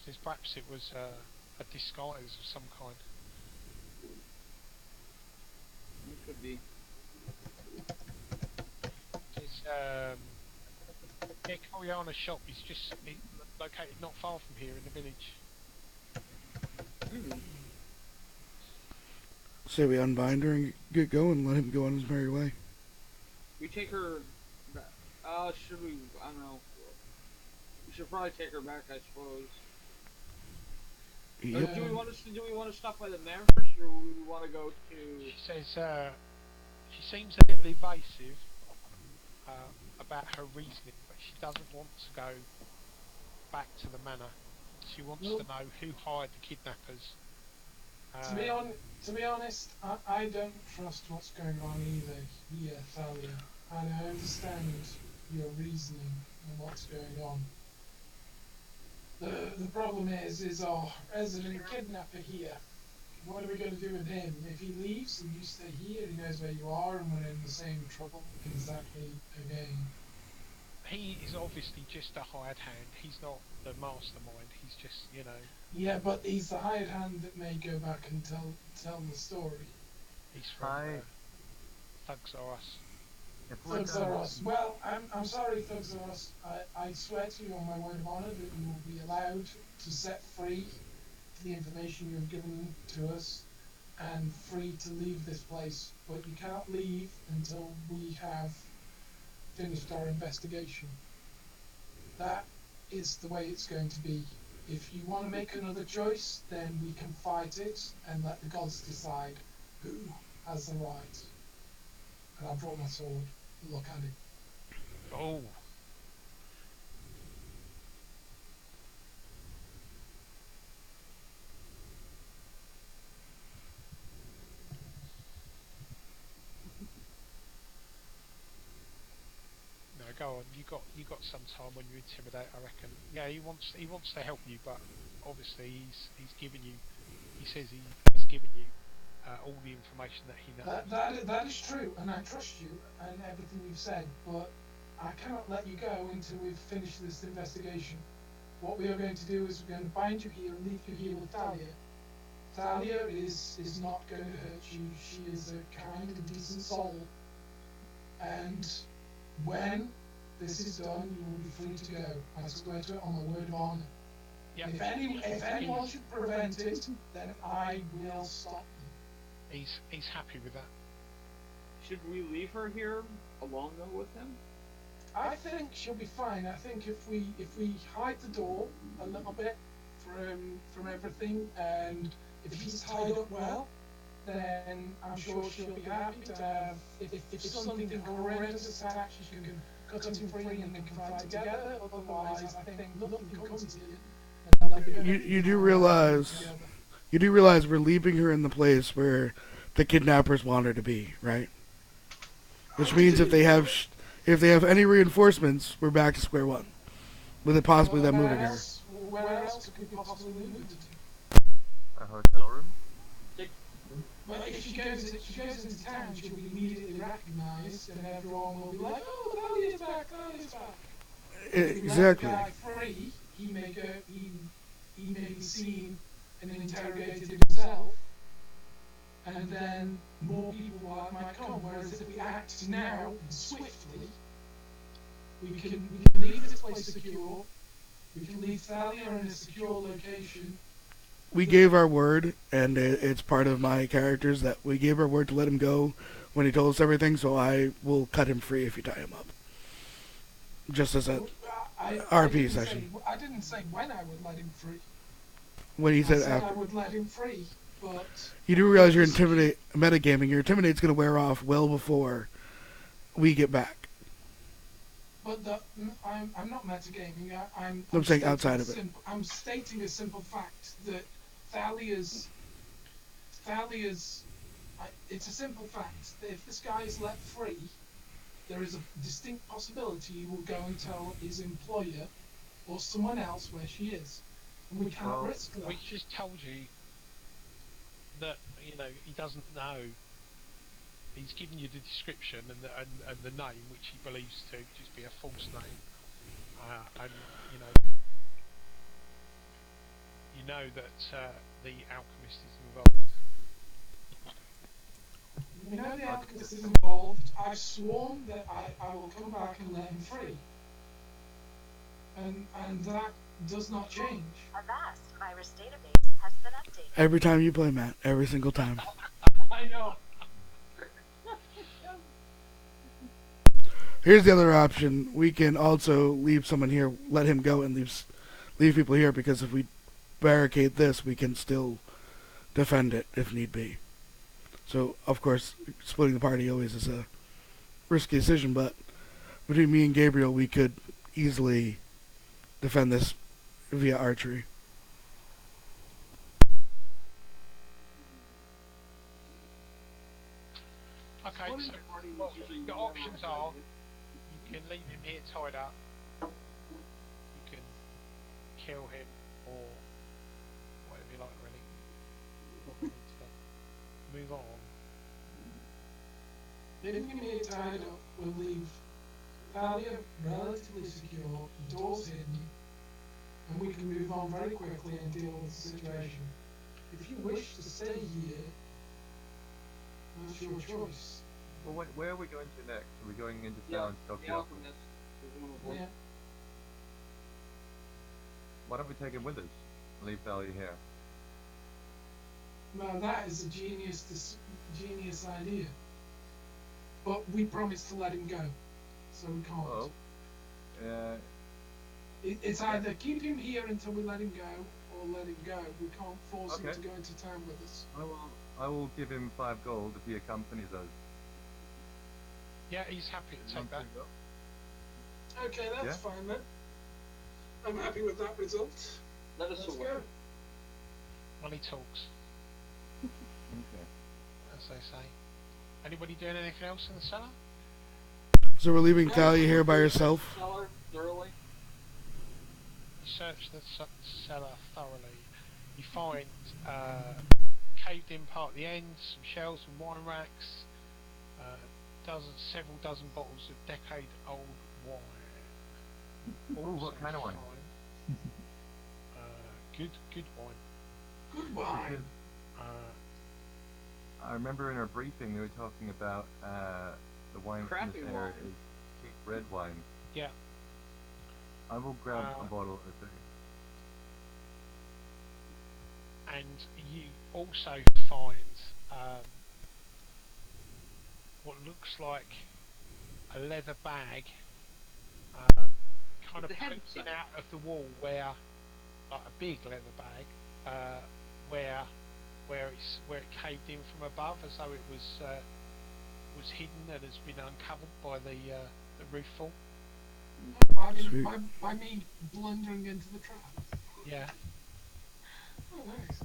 Since perhaps it was a disguise of some kind. It could be. It's yeah, Koreana shop is just located not far from here in the village. Hmm. Say we unbind her and get going, let him go on his merry way. We take her back. Should we? I don't know. We should probably take her back, I suppose. Yep. Do we want to stop by the man first, or do we want to go to? She says she seems a little evasive about her reasoning, but she doesn't want to go back to the manor. She wants to know who hired the kidnappers. To be to be honest, I don't trust what's going on either here, Thalia. And I understand your reasoning and what's going on. The problem is our resident kidnapper here. What are we going to do with him? If he leaves and you stay here, he knows where you are and we're in the same trouble exactly again. He is obviously just a hired hand. He's not the mastermind. He's just, you know. Yeah, but he's the hired hand that may go back and tell the story. He's from Thugs R Us. Thugs R Us. Well, I'm sorry, Thugs R Us. I swear to you on my word of honour that you will be allowed to set free the information you have given to us and free to leave this place. But you can't leave until we have finished our investigation. That is the way it's going to be. If you want to make another choice, then we can fight it and let the gods decide who has the right. And I brought my sword. Look at it. Oh. No, go on. You got some time when you intimidate, I reckon. Yeah, he wants to help you, but obviously he's given you. He says he's given you all the information that he knows. That is true, and I trust you and everything you've said, but I cannot let you go until we've finished this investigation. What we are going to do is we're going to bind you here and leave you here with Thalia. Thalia is not going to hurt you. She is a kind and decent soul. And when this is done, you will be free to go. I swear to it on my word of honour. Yep. If anyone should prevent it, then I will stop them. He's happy with that. Should we leave her here alone though with him? I think she'll be fine. I think if we hide the door a little bit from everything, and if he's tied up well, then I'm sure she'll be happy to have. If something horrendous attacks, she can cut him free and they can fight together. Otherwise, I think nothing comes here. You do realize we're leaving her in the place where the kidnappers want her to be, right? Which means if they have any reinforcements, we're back to square one. With it possibly them moving her. Where else could we possibly move her to? A hotel room? Well, if she goes into town, she'll be immediately recognised, and everyone will be like, "Oh, Thalia's back, Thalia's back." Exactly. If we let the guy free, he may be seen and interrogated himself, and then more people might come. Whereas if we act now and swiftly, we can leave this place secure. We can leave Thalia in a secure location. We gave our word, and it's part of my characters that we gave our word to let him go when he told us everything, so I will cut him free if you tie him up. Just as a RP session. I didn't say when I would let him free. When he said I after. I would let him free, but... You do realize your metagaming, your intimidate's going to wear off well before we get back. But I'm not metagaming. I'm saying outside of it. I'm stating a simple fact that Thalia's. It's a simple fact that if this guy is let free, there is a distinct possibility he will go and tell his employer or someone else where she is, and we can't risk that. We just told you that he doesn't know. He's given you the description and the name, which he believes to just be a false name, and know that the alchemist is involved. We know the alchemist is involved. I've sworn that I will come back and let him free. And that does not change. A vast virus database has been updated. Every time you play, Matt. Every single time. I know. Here's the other option. We can also leave someone here, let him go, and leave people here, because if we barricade this, we can still defend it if need be. So, of course, splitting the party always is a risky decision, but between me and Gabriel, we could easily defend this via archery. Okay, What is so the party well, usually the do options around are here? you can leave him here tied up, you can kill him, or whatever you like, really. Move on. Leaving him here tied up will leave Thalia relatively secure, the doors hidden, and we can move on very quickly and deal with the situation. If you wish to stay here, that's your choice. Well, where are we going to next? Are we going into Yeah, town to talk the to Alchemist? alchemist is one of them. Yeah. Why don't we take him with us and leave Thalia here? Well, that is a genius idea. But we promised to let him go, so we can't. Oh. It's either keep him here until we let him go, or let him go. We can't force him Okay. to go into town with us. I will give him 5 gold if he accompanies us. Yeah, he's happy to take that. Okay, that's Yeah. fine then. I'm happy with that result. Let us Let's away. go. Money talks, Okay. as they say. Anybody doing anything else in the cellar? So we're leaving Thalia here by herself. Cellar thoroughly. You search the cellar thoroughly. You find caved in part at the end, some shelves and wine racks, several dozen bottles of decade-old wine. Ooh, what kind of wine? Good wine. Good wine. Because I remember in our briefing they were talking about the wine from Crappy this area wine. is cheap red wine. Yeah. I will grab a bottle or two. And you also find what looks like a leather bag, kind of The head poking side. out of the wall, where, like a big leather bag, where it caved in from above, as though it was hidden and has been uncovered by the roof fall. Sweet. By me blundering into the trap. Yeah. Oh, nice.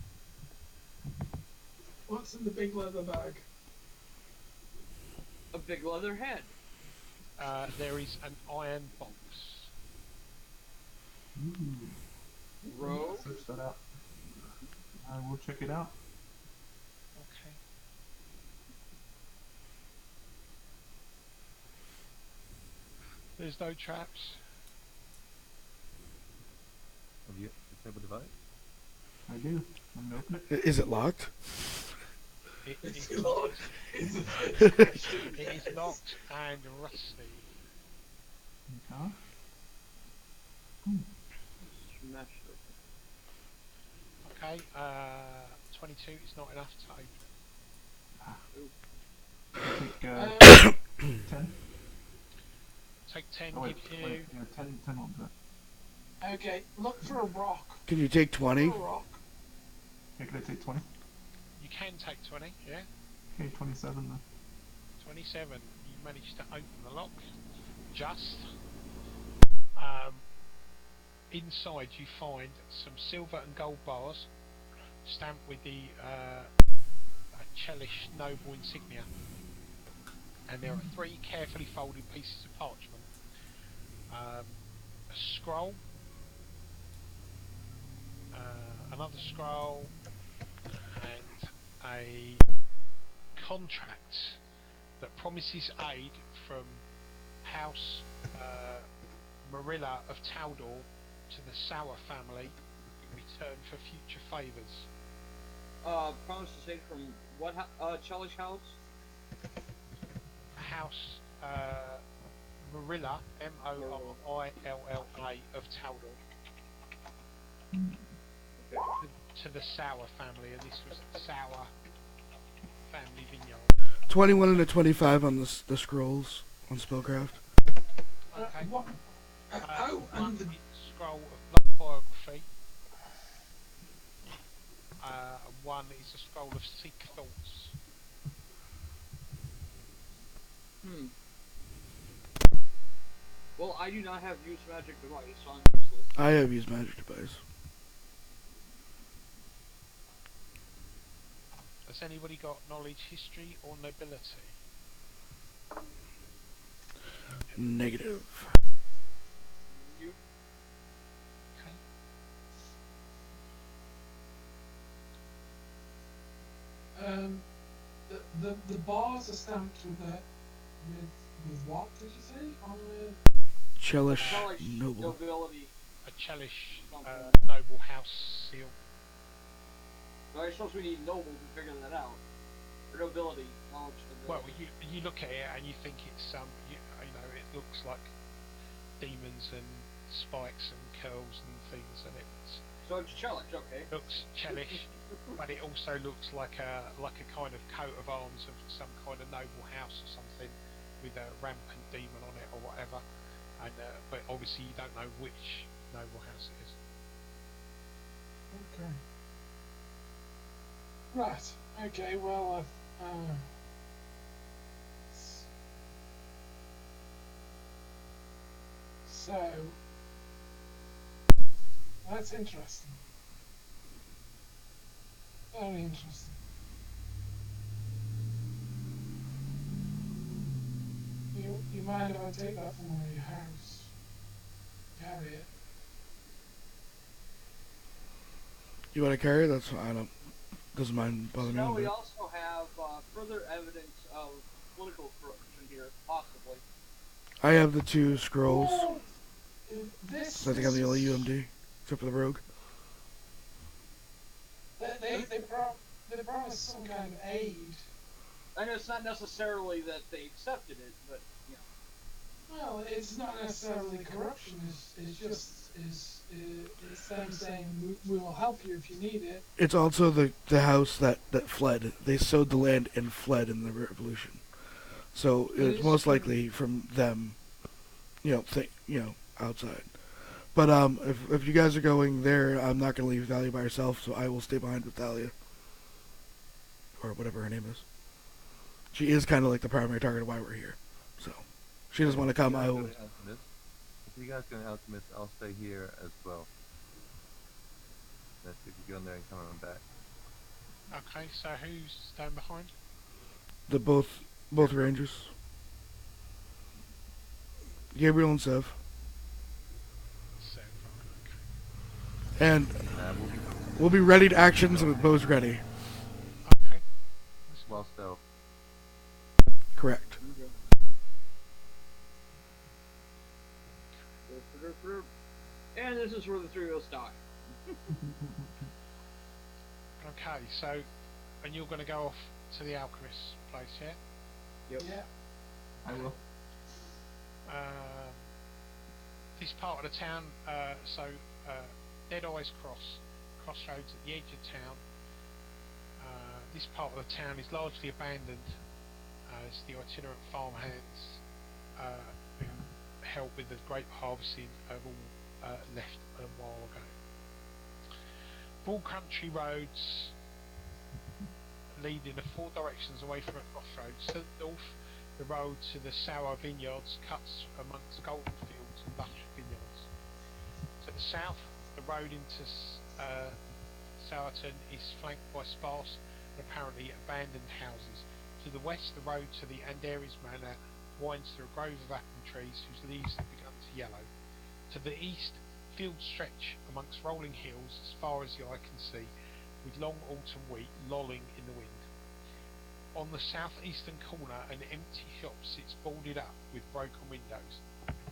What's in the big leather bag? A big leather head. There is an iron box. Row. Search that out. I will check it out. Okay. There's no traps. Have you disabled the device? I do. I'm gonna open it. Is it locked? It It's is locked. it is locked and rusty. Okay. Smash it. Okay, 22 is not enough to open. Take 10. Take 10, Oh, wait, give wait, you... yeah, 10 on that. Okay, look for a rock. Can you take 20? Look for a rock. Okay, can I take 20? You can take 20, yeah? Okay, 27 then. 27, you managed to open the lock. Just. Inside you find some silver and gold bars stamped with the Chelish noble insignia. And there are 3 carefully folded pieces of parchment. A scroll, another scroll, and a contract that promises aid from House Marilla of Taldor to the Sauer family in return for future favours. Promise to take from what? Chellish house? House Morilla, Morilla of Taldor, to the Sauer family, and this was the Sauer family vineyard. 21 and a 25 on the scrolls on spellcraft. Okay. What? Oh, One and the is a scroll of blood biography. And one is a scroll of Seek Thoughts. Well, I do not have use magic device, so I'm useless. I have used magic device. Has anybody got knowledge, history, or nobility? Negative. You Okay. the bars are stamped with what did you say on the? Chelish Chellish noble. nobility. A Chelish Something. noble house seal. So I suppose we need noble to figure that out. Or nobility, knowledge Well, nobility. you look at it and you think it's you know, it looks like demons and spikes and curls and things, and it So it's Chellish, okay. looks Chelish, but it also looks like a kind of coat of arms of some kind of noble house or something, with a rampant demon on it or whatever. And but obviously you don't know which noble house it is. Okay. Right. Okay. Well, so that's interesting. Very interesting. You mind if I take that from your house? Carry it. You want to carry it? That's I don't. Doesn't mind bothering So me. we also have further evidence of political corruption here, possibly. I have the 2 scrolls. Oh, this. So I think I'm the only UMD, except for the rogue. They promised some kind of aid. I know it's not necessarily that they accepted it, but Well, it's not necessarily corruption. It's just it's them saying we will help you if you need it. It's also the house that fled. They sowed the land and fled in the revolution. So it's most likely from them, outside. But if you guys are going there, I'm not going to leave Thalia by herself, so I will stay behind with Thalia. Or whatever her name is. She is kind of like the primary target of why we're here. So, she doesn't want to come, I will... If you guys go to Alchemist, I'll stay here as well. That's if you go in there and come on back. Okay, so who's staying behind? The both rangers. Gabriel and Sev. So, And We'll be we'll be ready to actions with bows ready. okay. well stealth. Correct. and this is where the 3 of us die. Okay, so, and you're going to go off to the alchemist place, yeah? Yep. Yeah. I will. This part of the town, Dead Eyes crossroads at the edge of town. This part of the town is largely abandoned as the itinerant farmhands who helped with the grape harvesting have all left a while ago. Broad country roads lead in the 4 directions away from a crossroads. To the north, the road to the Sour Vineyards cuts amongst golden fields and lush vineyards. To the south, the road into Sourton is flanked by sparse and apparently abandoned houses. To the west, the road to the Anderes Manor winds through a grove of apple trees whose leaves have begun to yellow. To the east, fields stretch amongst rolling hills as far as the eye can see, with long autumn wheat lolling in the wind. On the southeastern corner, an empty shop sits boarded up with broken windows.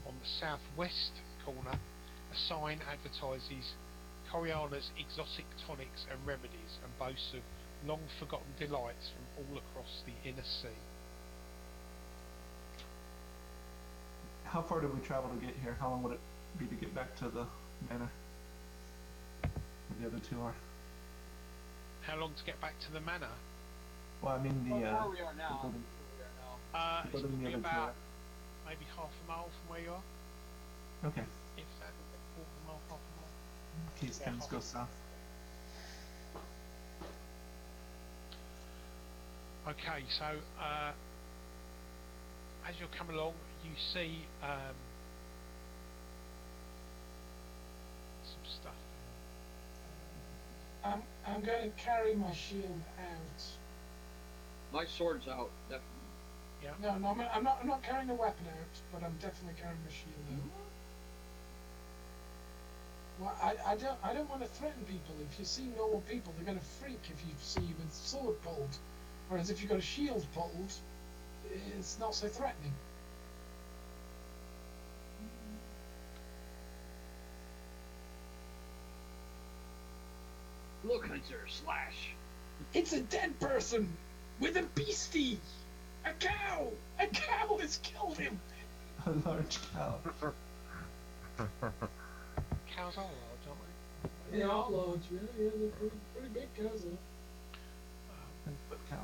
On the southwest corner, a sign advertises Coriana's exotic tonics and remedies and boasts of long-forgotten delights from all across the inner sea. How far did we travel to get here? How long would it be to get back to the manor? Where the other two are? How long to get back to the manor? Well, I mean Where the we are now. building. Where we are now. The It's building probably the other two about are. maybe half a mile from where you are. Okay. If that, quarter of a mile, half a mile. In case Yeah, things half go a- south. Okay, so as you're coming along, you see some stuff. I'm going to carry my shield out. My sword's out, definitely. Yeah. No, I'm not carrying a weapon out, but I'm definitely carrying my shield out. Well, I don't want to threaten people. If you see normal people, they're going to freak if you see you with sword pulled. Whereas if you've got a shield pulled, it's not so threatening. Look, Hunter, slash. It's a dead person with a beastie. A cow. A cow has killed him. A large cow. Cows are large, aren't they? They are large, really. Yeah, they're pretty big cows. 10-foot cow.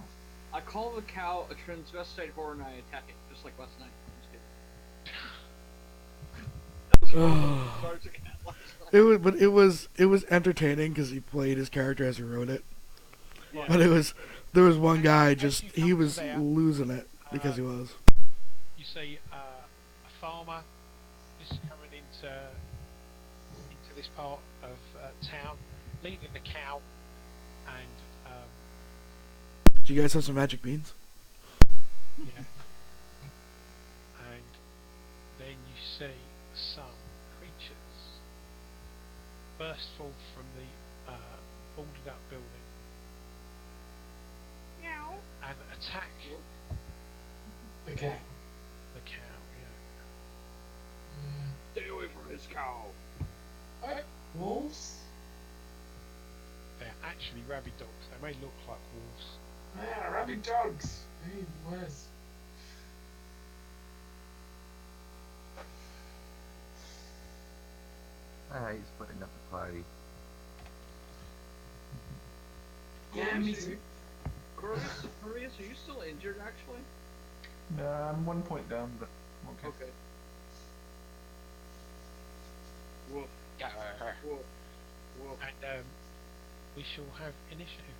I call the cow a transvestite whore and I attack it, just like last night. I'm just kidding. Sorry, it's a cat last night. It was entertaining because he played his character as he wrote it. Yeah. But there was one guy just As you he come was to there, losing it because he was. You see a farmer just coming into this part of town, leading the cow, and Do you guys have some magic beans? yeah, and then you see some creatures burst forth from the boarded up building and attack The cow. the cow. Stay away from his cow. Wolves? They're actually rabid dogs. They may look like wolves. Yeah, rabid dogs. Even worse. I hate splitting up the party. Yeah, me too. Corvus, are you still injured, actually? Nah, I'm 1 point down, but I'm okay. Okay. Woof, woof, woof. And we shall have initiative.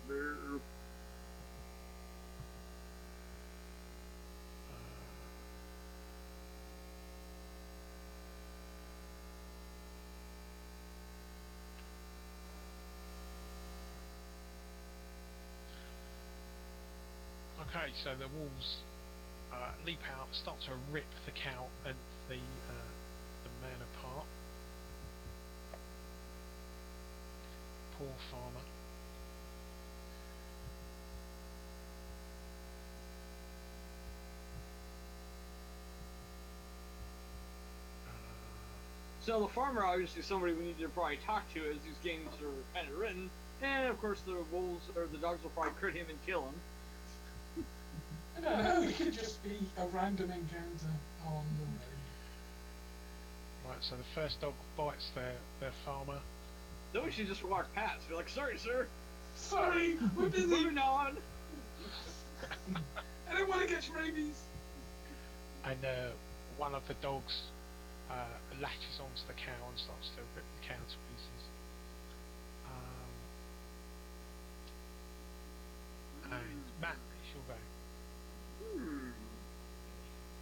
Brr. Okay, so the wolves leap out, start to rip the cow and the man apart. Poor farmer. So the farmer, obviously somebody we need to probably talk to as these games are kind of written. And of course the wolves, or the dogs will probably crit him and kill him. I don't know, it could just be a random encounter on the road. Right, so the first dog bites their farmer. No, we should just walk past. Be like, sorry, sir. Sorry, we're busy. Moving on. I don't want to catch rabies. And one of the dogs latches onto the cow and starts to rip the cow to pieces. Matt, it's your go.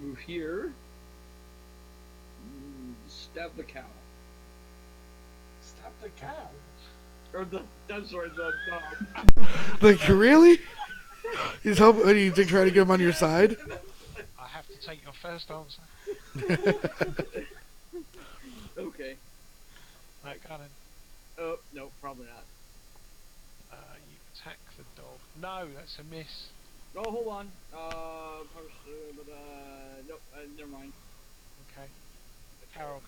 Move here. Stab the cow. Stab the cow. Or I'm sorry, the dog. Like, really? He's helping. What do you think? Trying to get him on your side? I have to take your first answer. Okay. Right, go on then. Oh, no, probably not. You attack the dog. No, that's a miss. Oh, hold on. Nope, never mind. Okay. Carol.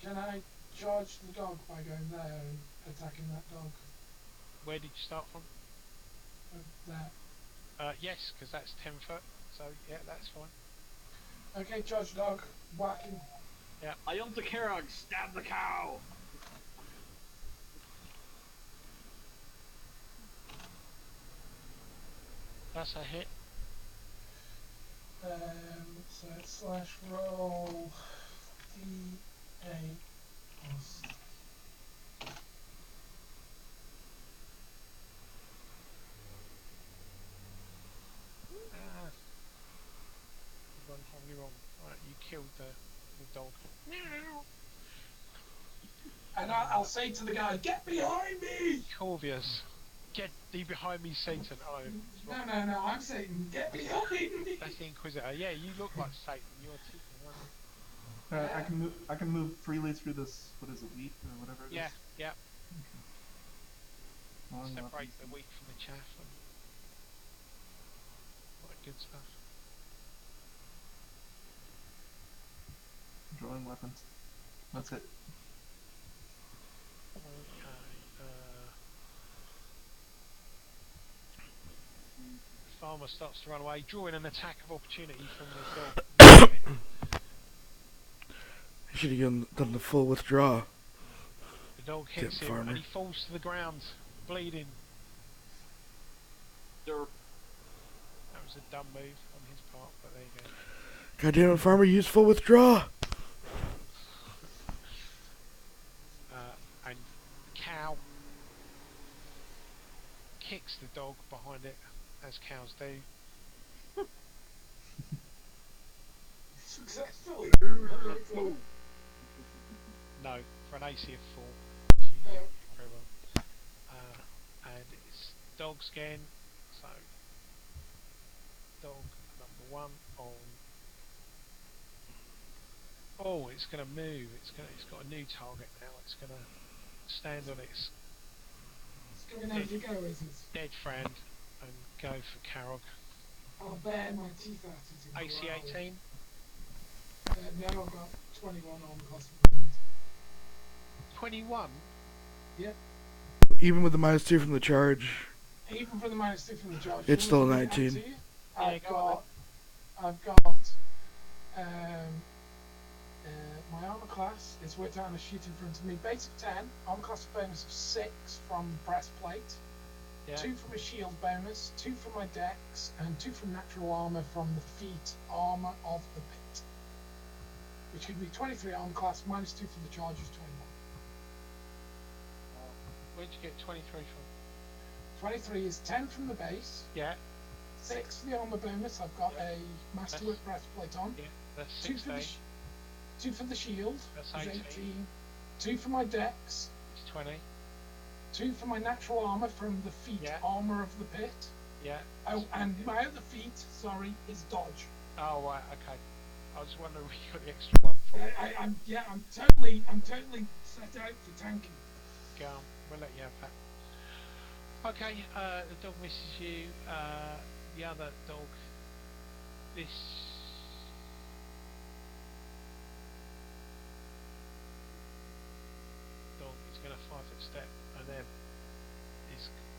Can I charge the dog by going there and attacking that dog? Where did you start from? There. Yes, because that's 10 foot. So, yeah, that's fine. Okay, charge dog. Whack him. I am the Karok. Stab the cow. That's a hit. So it's slash roll D8 plus. You've gone horribly wrong. Right, you killed the dog. And I'll say to the guy, get behind me! Corvius. Get thee behind me, Satan. Oh, it's wrong. No, I'm Satan, get behind me! That's the Inquisitor. Yeah, you look like Satan. You're Satan, aren't you? I can move freely through this. What is it, wheat or whatever it is? Yeah. Long Separate weapons. the wheat from the chaff and all that good stuff. Drawing weapons. That's it. Okay. Farmer starts to run away, drawing an attack of opportunity from the dog. You should have done the full withdraw. The dog hits Damn him farmer. and he falls to the ground, bleeding. Derp. That was a dumb move on his part, but there you go. Goddamn it, farmer, use full withdraw. And cow kicks the dog behind it, as cows do. Successfully! No, for an AC of 4. She did very well. And it's dog's again, so dog number 1 on. Oh, it's going to move. It's got a new target now. It's going to stand on its It's going to have to go, is it? dead friend and go for Karog. I'll bare my teeth at it. and AC growl. 18. No, I've got 21 on cost. 21. Even with the -2 from the charge. Even for the -2 from the charge. It's still a you 19. see? Yeah, go I've got my armor class is worked out on a sheet in front of me. Base of 10, armor class bonus of 6 from breastplate, Yeah. 2 from a shield bonus, 2 from my dex, and 2 from natural armor from the feet armor of the pit. Which gives me 23 armor class, -2 for the charge is 21. Where'd you get 23 from? 23 is 10 from the base, Yeah. 6 for the armor bonus. I've got a masterwork breastplate on. Yeah. That's 2 for the 16. 2 for the shield, That's which is 18. 18. 2 for my dex, It's 20. 2 for my natural armor from the feet Yeah. armor of the pit. Yeah. Oh, and my other feat, sorry, is dodge. Oh, right, okay. I was wondering where you got the extra one from. I'm totally set out for tanking. Go on, we'll let you have that. Okay, the dog misses you. The other dog, this dog is going to 5-foot step, and then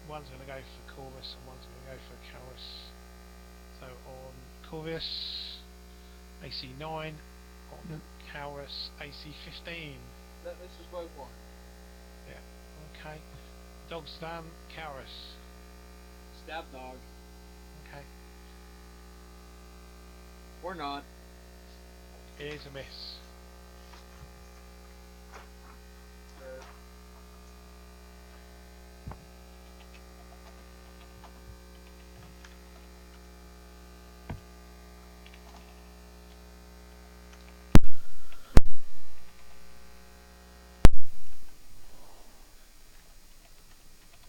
one's going to go for Corvus and one's going to go for Carus. So on Corvus, AC 9, on Carus, AC 15. This is both one. Okay. Dog's done. Carus. Stab dog. Okay. Or not. It is a miss.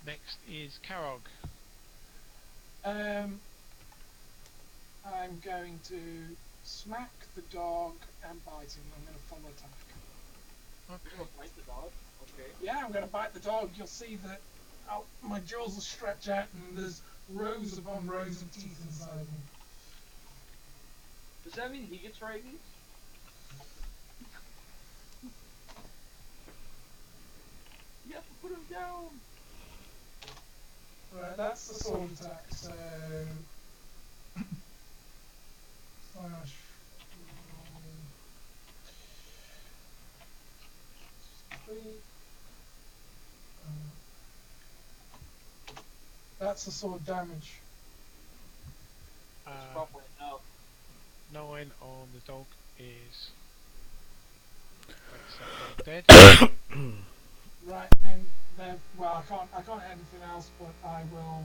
Next is Karog. I'm going to smack the dog and bite him. I'm going to full attack. You're gonna bite the dog? Okay. Yeah, I'm going to bite the dog. You'll see that my jaws will stretch out and there's rows upon rows of teeth inside them. Does that mean he gets rabies? You have to put him down! Right, that's the sword attack, so... Slash... Three... That's the sword damage. It's probably enough. 9 on the dog is... Makes that dog dead. Right, and then, well, I can't add anything else, but I will,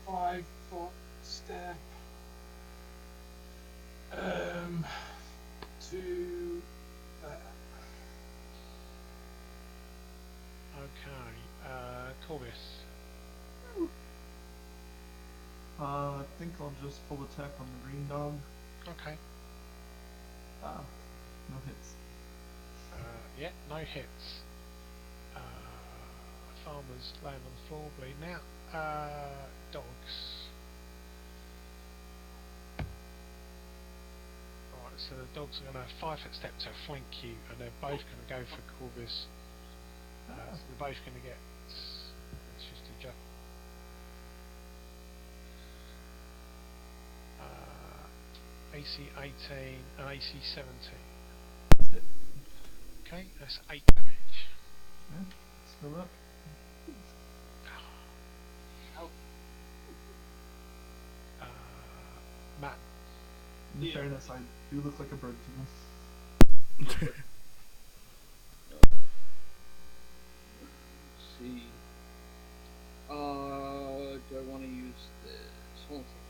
5 foot step, to there. Okay, Corvus. I think I'll just full attack on the green dog. Okay. No hits. Yeah, no hits. Farmers laying on the floor bleeding out. Dogs. Alright, so the dogs are going to 5 foot step to flank you, and they're both going to go for Corvus. So they're both going to get. Let's just adjust. AC 18 and AC 17. That's it. Okay, that's 8 damage. Yeah, still up. Matt. In Yeah. fairness, I do look like a bird to them. Let's see. Do I want to use this? Hold on a second.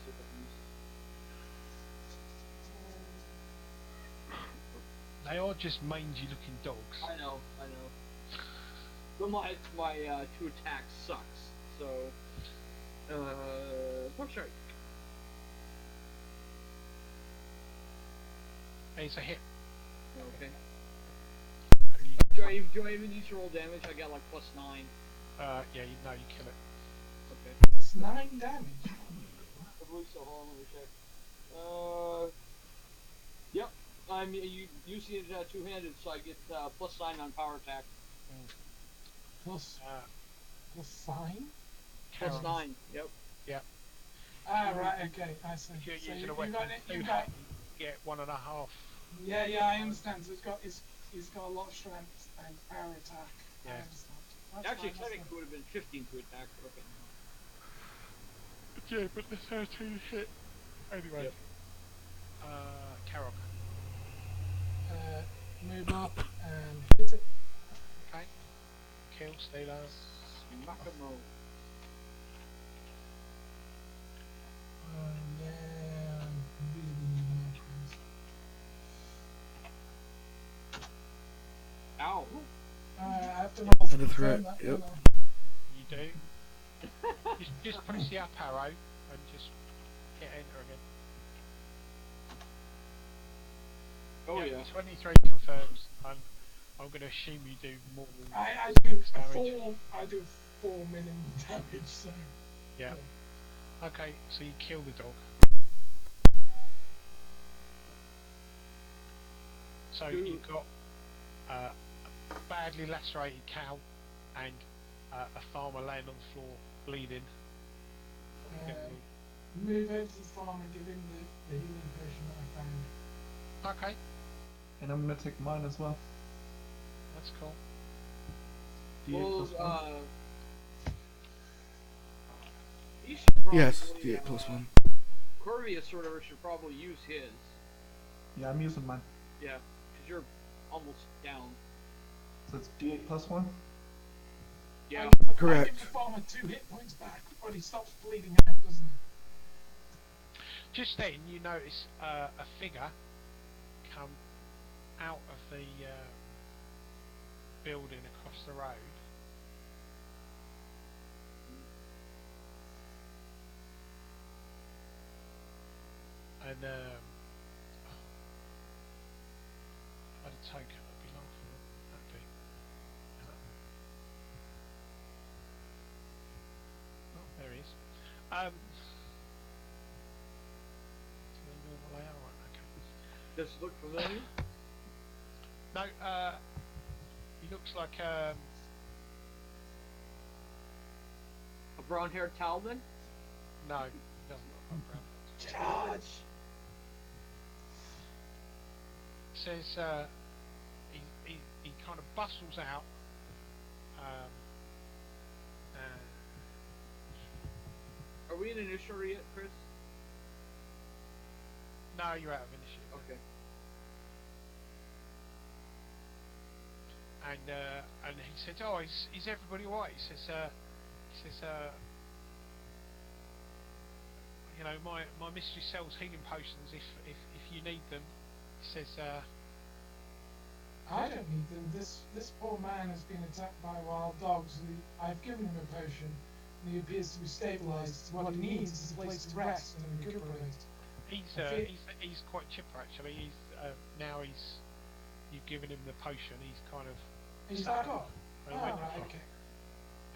See if I can use They are just mangy looking dogs. I know. But my 2 attacks sucks. So, I'm sorry. It's a hit. Okay. You- Do I even need to roll damage? I got like +9. yeah, you know you kill it. Okay. That's 9 damage. I believe so. Hold on, let me check. Yep. I'm using it two-handed, so I get +9 on power attack. Plus Uh, 5? Plus Karen, 9. Yep. Ah, right, okay, I see. If you're So using a you weapon, got it, you you got... get 1.5. Yeah, I understand. So he's got a lot of strength and power attack. I Yeah. understand. That's Actually, fine, that's technically, it would have been 15 to attack. But okay. Yeah, but the 13 hit. Anyway. Yep. Karok. fine. Move up and hit it. Okay. Kill, stay low. Makamo. Yeah, I'm really Ow. I have to roll to And a threat, confirm that, yep. don't I? You do. just press the up arrow and just hit enter again. Oh Yep, yeah. 23 confirms. I'm going to assume you do more than I do 6 damage. I do 4 minimum damage, so Yeah. Okay, so you kill the dog. So Ooh. you've got a badly lacerated cow and a farmer laying on the floor bleeding. move over to the farm and give him the healing potion that I found. Okay, And I'm gonna take mine as well. that's cool. D8 plus 1. He should probably, Yes, D8 plus 1. Corvius or whatever should probably use his. Yeah, I'm using mine. Yeah, because you're almost down. So it's D8 plus 1. Yeah. Correct. I give the farmer 2 hit points back, but he stops bleeding out, doesn't he? Just then you notice a figure come out of the building across the road And I'd take it, I'd be laughing, that'd be. Oh, there he is. So they know what they are, right? Okay. Does it look familiar? No, he looks like A brown-haired Talman? no, he doesn't look like Brown. Charge! Says he kind of bustles out. And Are we in initiatory yet, Chris? no, you're out of initiative. Okay. And he said, "Oh, is everybody alright?" He says, "You know, my mistress sells healing potions if you need them." He says, I don't need them. This poor man has been attacked by wild dogs. I've given him a potion, and he appears to be stabilized. What he needs is a place to rest and recuperate. he's quite chipper actually. You've given him the potion. He's kind of. He's back up. I Oh, went, right, okay.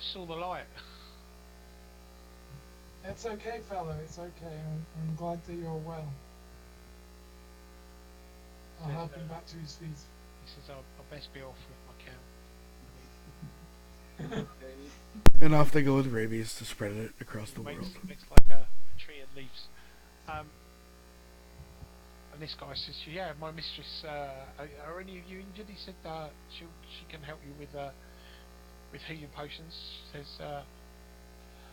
saw the light. It's okay, fellow. It's okay. I'm glad that you're well. I'll Yes, help him back to his feet. He says, I'll best be off with my cow. And off they go with rabies to spread it across the world. Makes like a tree and leaves. And this guy says, "Yeah, my mistress. Are any of you injured?" He said, "She can help you with healing potions." She says,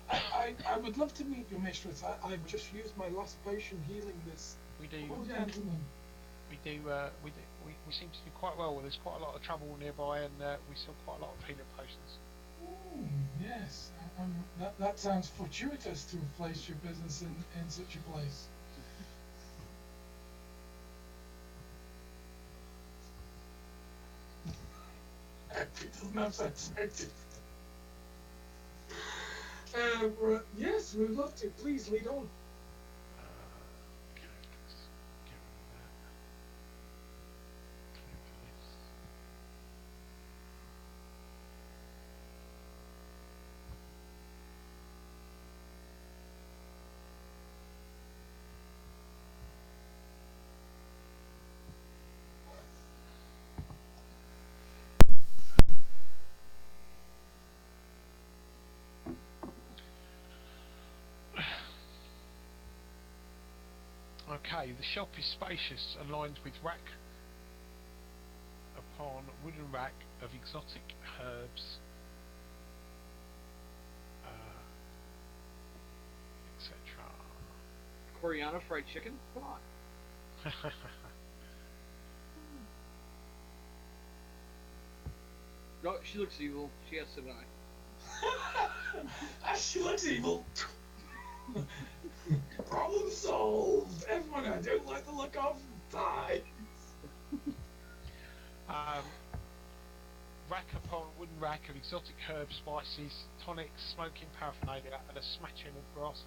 I would love to meet your mistress. I've just used my last potion healing this "We do, poor gentleman. we seem to do quite well. There's quite a lot of trouble nearby, and we sell quite a lot of healing potions." Yes. That sounds fortuitous to have placed your business in such a place. It doesn't have sense. Yes, we'd love to. Please lead on. Okay, let's get rid of that. Clear the list. Okay, the shop is spacious and lined with rack upon wooden rack of exotic herbs, etc. Coriana fried chicken? Come on. No, she looks evil. She has to die. She looks evil. Problem solved. Everyone I don't like the look of dies. Rack upon wooden rack of exotic herbs, spices, tonics, smoking paraphernalia, and a smattering of brass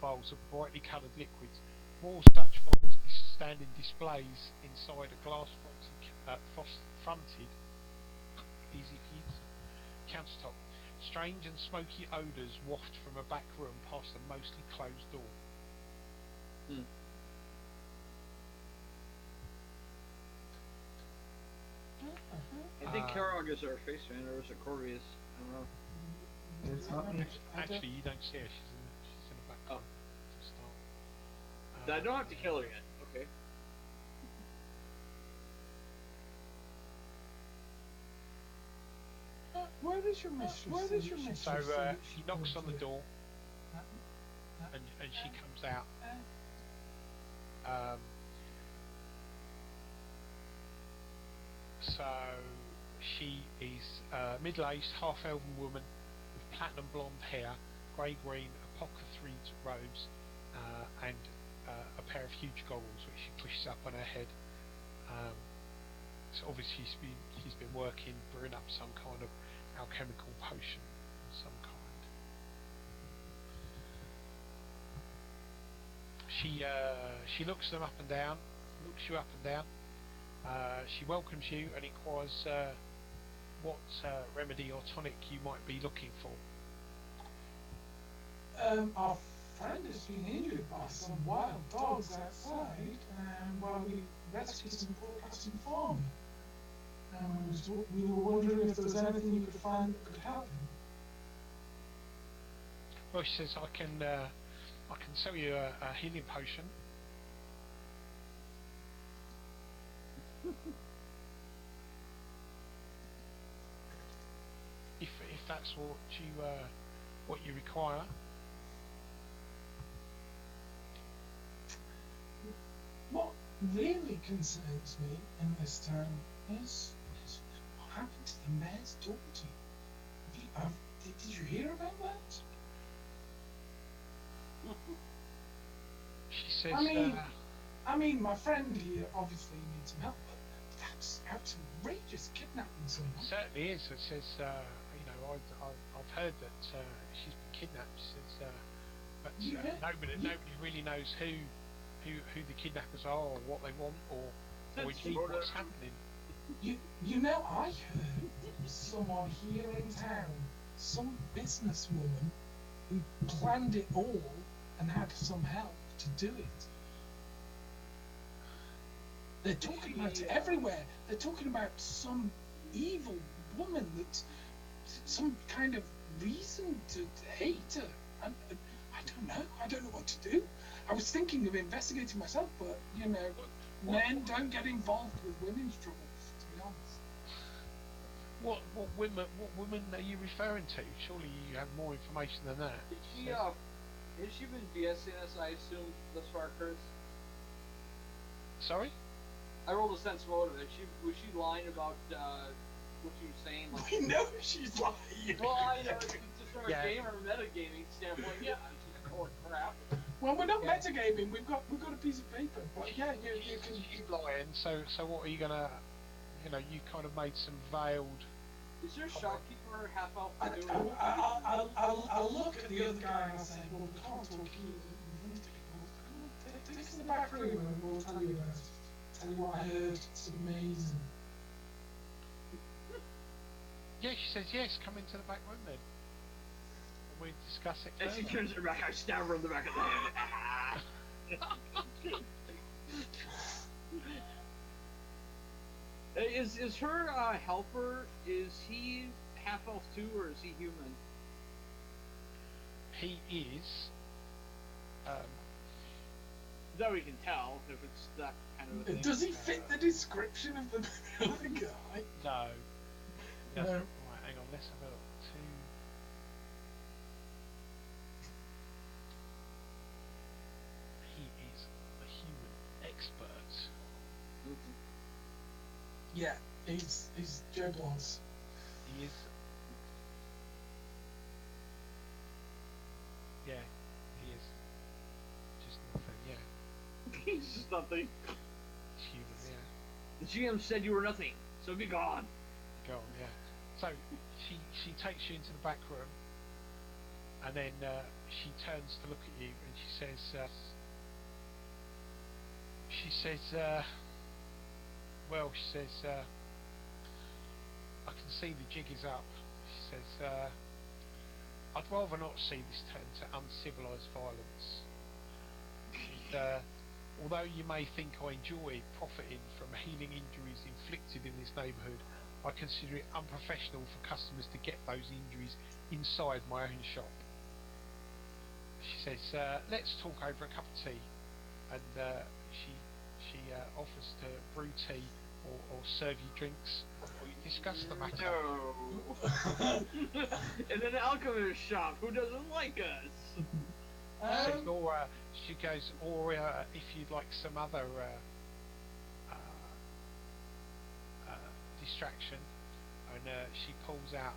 vials of brightly coloured liquids. More such vials stand in displays inside a glass fronted, easy for you to countertop. Strange and smoky odours waft from a back room past a mostly closed door. I think Karog is our face man, or is it Corvius? I don't know. It's not me. Actually, you don't see her. She's in the back room to start. I don't have to kill her yet. Okay. Where is your mistress? So he knocks on the door, and she comes out. So she is a middle-aged, half-elven woman with platinum blonde hair, grey-green apothecary robes, and a pair of huge goggles which she pushes up on her head. So obviously she's been working, brewing up some kind of alchemical potion of some kind. She looks them up and down, looks you up and down. She welcomes you and inquires what remedy or tonic you might be looking for. Our friend has been injured by some wild dogs outside, and while we rescued some poor passing farmer. We were wondering if there was anything you could find that could help him. Well, she says, I can sell you a healing potion. if that's what you require. What really concerns me in this town is what happened to the mayor's daughter. Did you hear about that? She says, I mean, my friend here obviously needs some help, but that's outrageous kidnapping someone. it certainly is. It says, I've heard that she's been kidnapped. She says, but nobody really knows who the kidnappers are, or what they want, or indeed what's happening. You know, I heard there was someone here in town, some businesswoman, who planned it all and had some help to do it. They're talking about it everywhere. They're talking about some evil woman that's some kind of reason to hate her. And I don't know. I don't know what to do. I was thinking of investigating myself, but men don't get involved with women's troubles, to be honest. What women are you referring to? Surely you have more information than that. Has she been BSing us, I assume, thus far, Chris? Sorry? I rolled a sense motive. Was she lying about what you were saying? Like, We know she's lying. well, I know, just from a gamer metagaming standpoint, yeah, she's calling crap. Well, we're not metagaming. We've got a piece of paper. But yeah, you can. She's lying. So what are you gonna? You kind of made some veiled. Is there a shopkeeper half elf? I'll look at the other guy and I'll say, well, we can't talk here. Take us to the back room and we'll tell you about it. Tell you what I heard. It's amazing. Yeah, she says yes. Come into the back room then. And we discuss it As she further. turns her back, I stab her in the back of the head. Is her helper? Is he half elf too, or is he human? He is. That we can tell if it's that kind of a thing. Does he fit the description of the other guy? No. No. Right, hang on. Let's have a look. He is a human expert. Yeah, he's Joe Bloss. He is. Yeah, he is. Just nothing. Yeah, He's just nothing. he's human. Yeah. The GM said you were nothing, so be gone. Go on. Yeah. So she takes you into the back room, and then she turns to look at you, and she says. Well, she says, I can see the jig is up. She says, I'd rather not see this turn to uncivilised violence. And, although you may think I enjoy profiting from healing injuries inflicted in this neighbourhood, I consider it unprofessional for customers to get those injuries inside my own shop. She says, let's talk over a cup of tea. And she offers to brew tea or serve you drinks, or you discuss the matter. No. In an alchemist shop, who doesn't like us? She goes, or if you'd like some other distraction, and she pulls out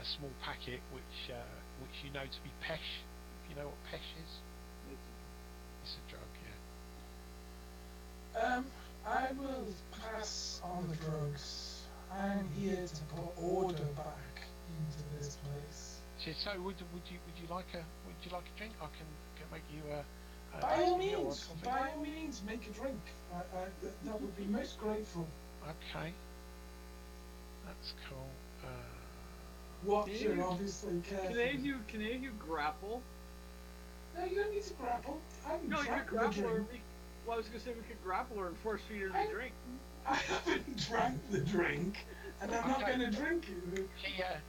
a small packet which you know to be pesh. If you know what pesh is, it's a drug. Yeah. I will pass on the drugs. I'm here to put order back into this place. So would you like a drink? I can make you By all you know what, means, I think- by all means, make a drink. That would be most grateful. Okay. That's cool. Watcher obviously Can carefully. any of you grapple? No, you don't need to grapple. I haven't No, you could drank the grapple her. drink. Well, I was gonna say we could grapple her and force feed her the drink. I haven't drank the drink, and I'm not Okay. going to drink it.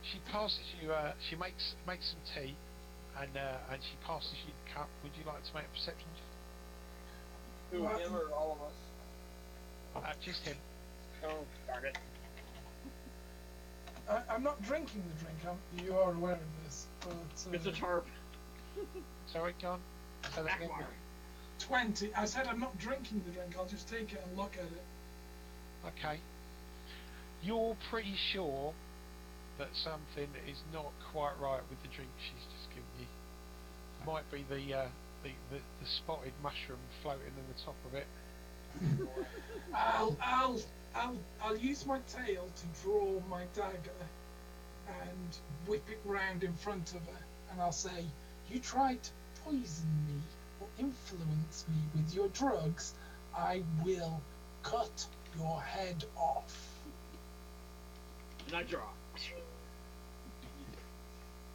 She passes you. She makes some tea, and she passes you the cup. Would you like to make a perception check? Who, What? him or all of us? Just him. Oh, darn it. I'm not drinking the drink. You are aware of this, but It's a tarp. Sorry, John. Say that again. Backfire. 20. I said I'm not drinking the drink. I'll just take it and look at it. Okay. You're pretty sure that something is not quite right with the drink she's just given you. Might be the spotted mushroom floating in the top of it. I'll use my tail to draw my dagger and whip it round in front of her, and I'll say, "You tried to poison me or influence me with your drugs. I will cut your head off." And I draw.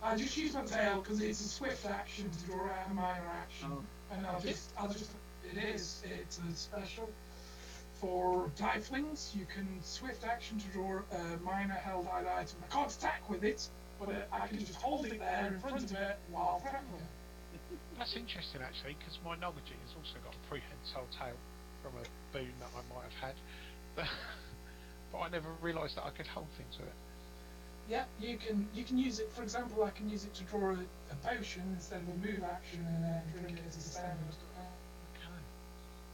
I just use my tail because it's a swift action to draw out a minor action, and it's a special. For tieflings, you can swift action to draw a minor held item. I can't attack with it, but I can just hold it there in front of it while threatening her. That's interesting actually, because my Noggy has also got a prehensile tail from a boon that I might have had, but I never realised that I could hold things with it. Yeah, you can use it. For example, I can use it to draw a potion instead of a move action and then drink it as a standard.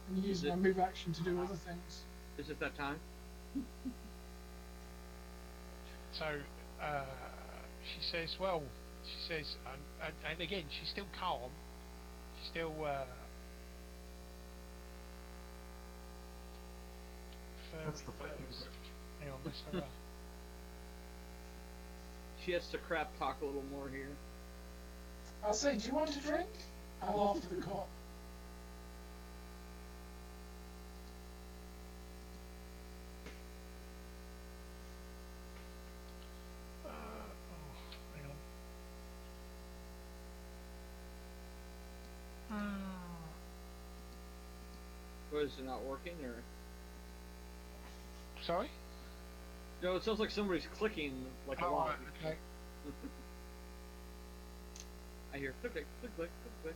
And use my move action to do other things. Is it that time? So she says, and again, she's still calm. She's still That's the fighting part. hang on, let's have a- She has to crap talk a little more here. I'll say, "Do you want a drink?" I'll offer the cup. hang on. Or is it not working, or? Sorry? No, it sounds like somebody's clicking like a lot. Right, okay. I hear click, click, click, click, click, click.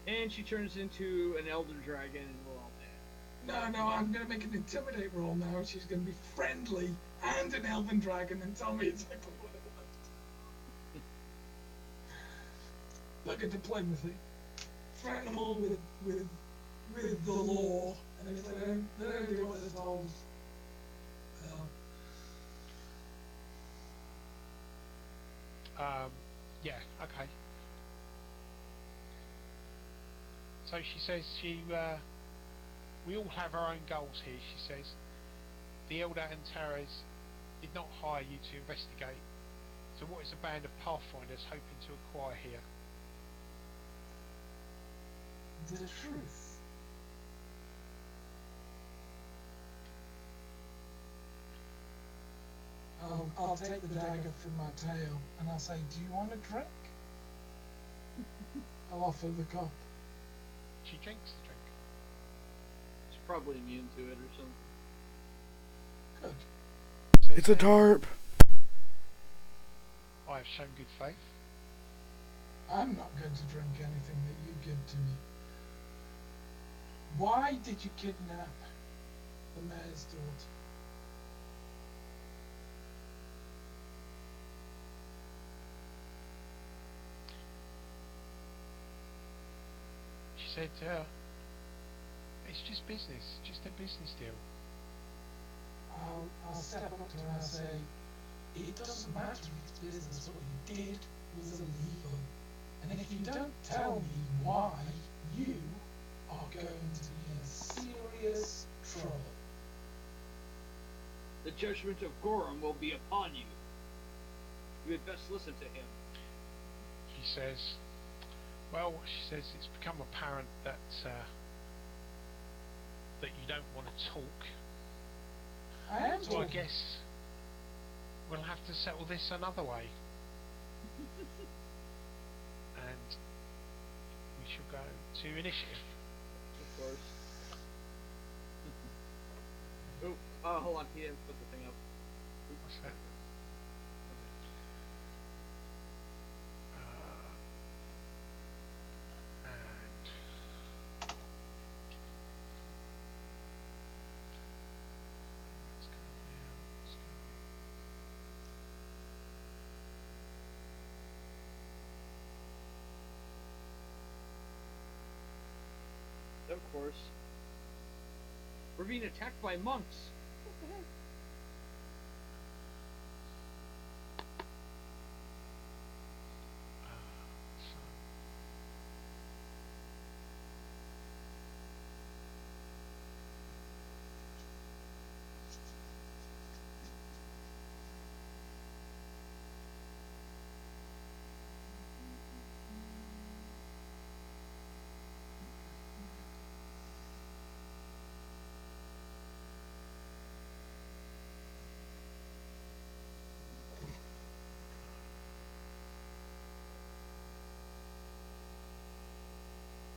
And she turns into an elder dragon and we're all dead. No, I'm gonna make an intimidate roll now. She's gonna be friendly and an elven dragon and tell me exactly what it was. Look at diplomacy. Threaten them all with the law, and if they don't do what they're told, well. Yeah, okay. So she says we all have our own goals here, she says. The Elder Antares did not hire you to investigate. So what is a band of pathfinders hoping to acquire here? The truth. I'll take the dagger from my tail and I'll say, "Do you want a drink?" I'll offer the cup. She drinks the drink. She's probably immune to it or something. Good. It's a tarp. I have shown good faith. I'm not going to drink anything that you give to me. Why did you kidnap the mayor's daughter? She said, it's just business, just a business deal. I'll step up to her and I'll say, "It doesn't matter if it's business, what you did was illegal. And if you don't tell me why, you are going to be in serious trouble." The judgment of Gorham will be upon you. You had best listen to him. She says, well, she says it's become apparent that that you don't want to talk. I am So I talking. guess we'll have to settle this another way. And we shall go to initiative. Of course. Oh, hold on. He didn't put the thing up. What's that? And let's go now. Let's go. Of course. We're being attacked by monks. What the heck?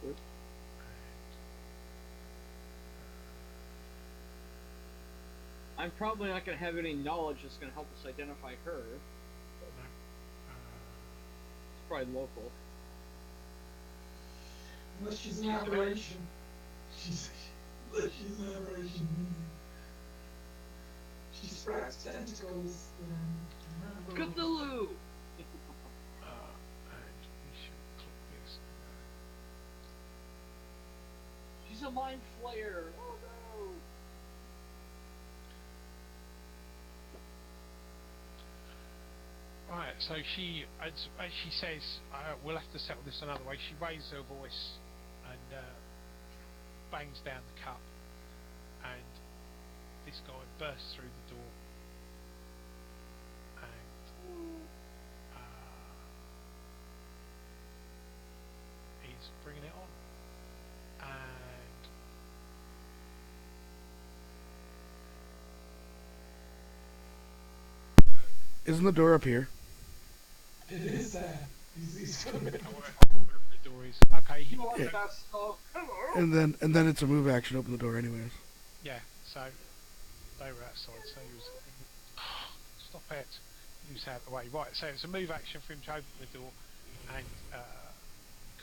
So I'm probably not going to have any knowledge that's going to help us identify her. no. It's probably local. Unless she's an aberration. Unless she's an aberration. She sprouts tentacles. Cthulhu! And we should click this. She's a mind flayer. Oh no! Right, so she, as she says, we'll have to settle this another way. She raises her voice and bangs down the cup, and this guy bursts through the door, and he's bringing it on, and Isn't the door up here? It is there. He's gonna make wherever the door is. Okay, You want Yeah. that stuff? Hello! And then it's a move action. Open the door, anyways. yeah. So they were outside. So he was. Stop it. He was out of the way. Right. So it's a move action for him to open the door, and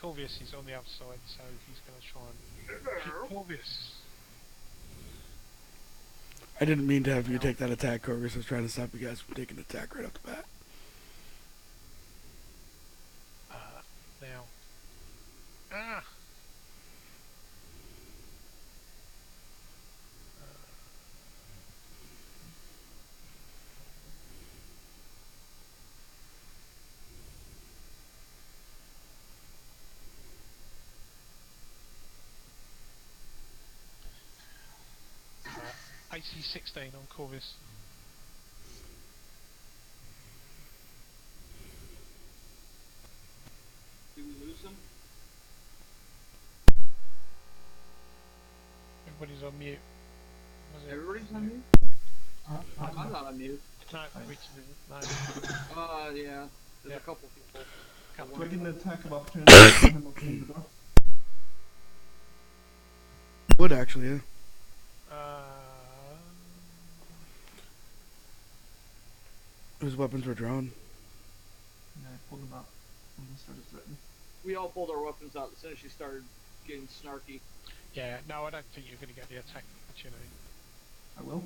Corvius is on the other side. So he's going to try and hit Corvius. I didn't mean to have you take that attack, Corvus. I was trying to stop you guys from taking an attack right off the bat. Now. Ah. AC 16 on Corvus. Do we lose him? Everybody's on mute. Was it? Everybody's on mute? I'm not on mute. No, Richard isn't. No. Yeah. There's Yeah. a couple people. Couple Do I of get an people. attack of opportunity for him opening the door? Would actually, yeah. His weapons were drawn. Yeah, I pulled them out when they started threatening. We all pulled our weapons out as soon as she started getting snarky. Yeah, no, I don't think you're going to get the attack opportunity. I will.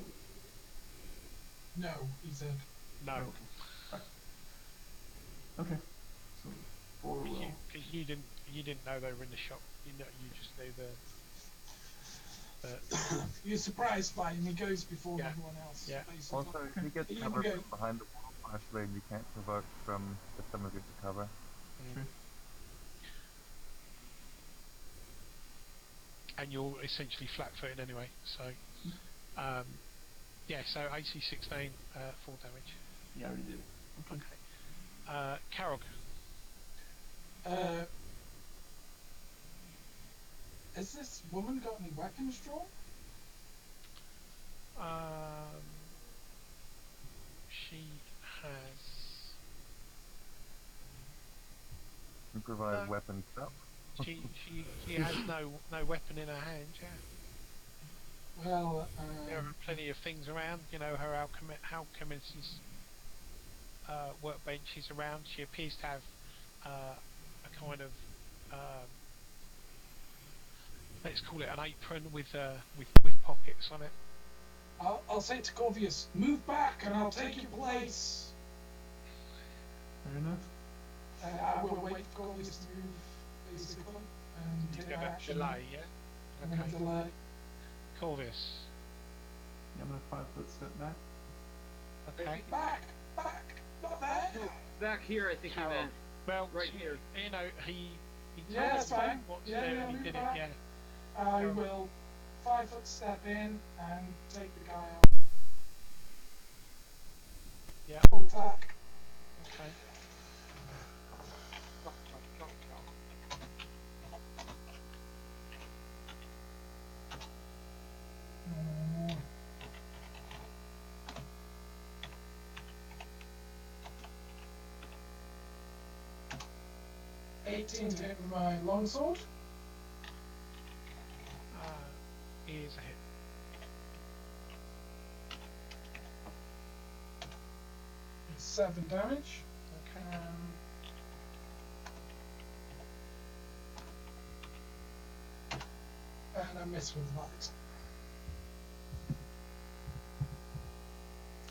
No, he said. No, Okay. Okay. So, 4 will. because you didn't know they were in the shop. You just knew the You're surprised by him. He goes before Yeah. everyone else. Yeah. Basically. Also, if he gets You cover can from go. behind the wall partially, and you can't provoke from if someone gets cover. True. and you're essentially flat-footed anyway. So Yeah, so AC 16, 4 damage. Yeah, I already did. Okay. Okay. Karog. Uh, has this woman got any weapons drawn? She has. Improvise No. weapon stuff. She has no weapon in her hand. Yeah. Well, There are plenty of things around. You know, her alchemist's workbench is around. She appears to have a kind of let's call it an apron with pockets on it. I'll say to Corvius, move back and I'll take your place. Fair enough. I will wait for Corvius to move, basically, and He's take got a action. delay, yeah. I'm going to delay. Corvus. Yeah, I'm gonna 5 foot step back. Okay. Back, not there. No, back here, I think he Carol. meant. Well, Right here. You know, he Yeah, told that's us fine. what's Yeah, there yeah, and he move did back. it, yeah. I Carol. will 5 foot step in and take the guy out. Yeah. Full attack. Okay. Chop, chop, chop, chop. Mm. $18 to hit with my longsword. He is a hit. 7 damage. Okay. And I miss with that.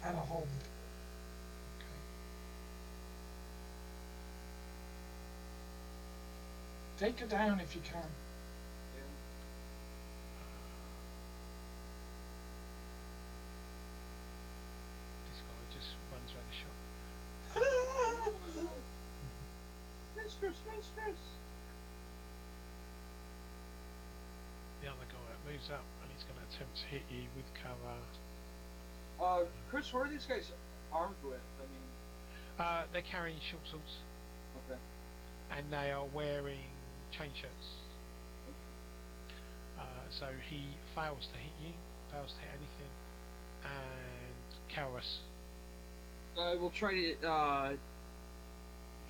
And a hold. Take her down if you can. This guy just runs around the shop. Mistress! The other guy moves up and he's going to attempt to hit you with cover. Chris, what are these guys armed with? I mean, They're carrying short swords okay. and they are wearing chain shirts. So he fails to hit you, fails to hit anything, and Kaurus. I will try to,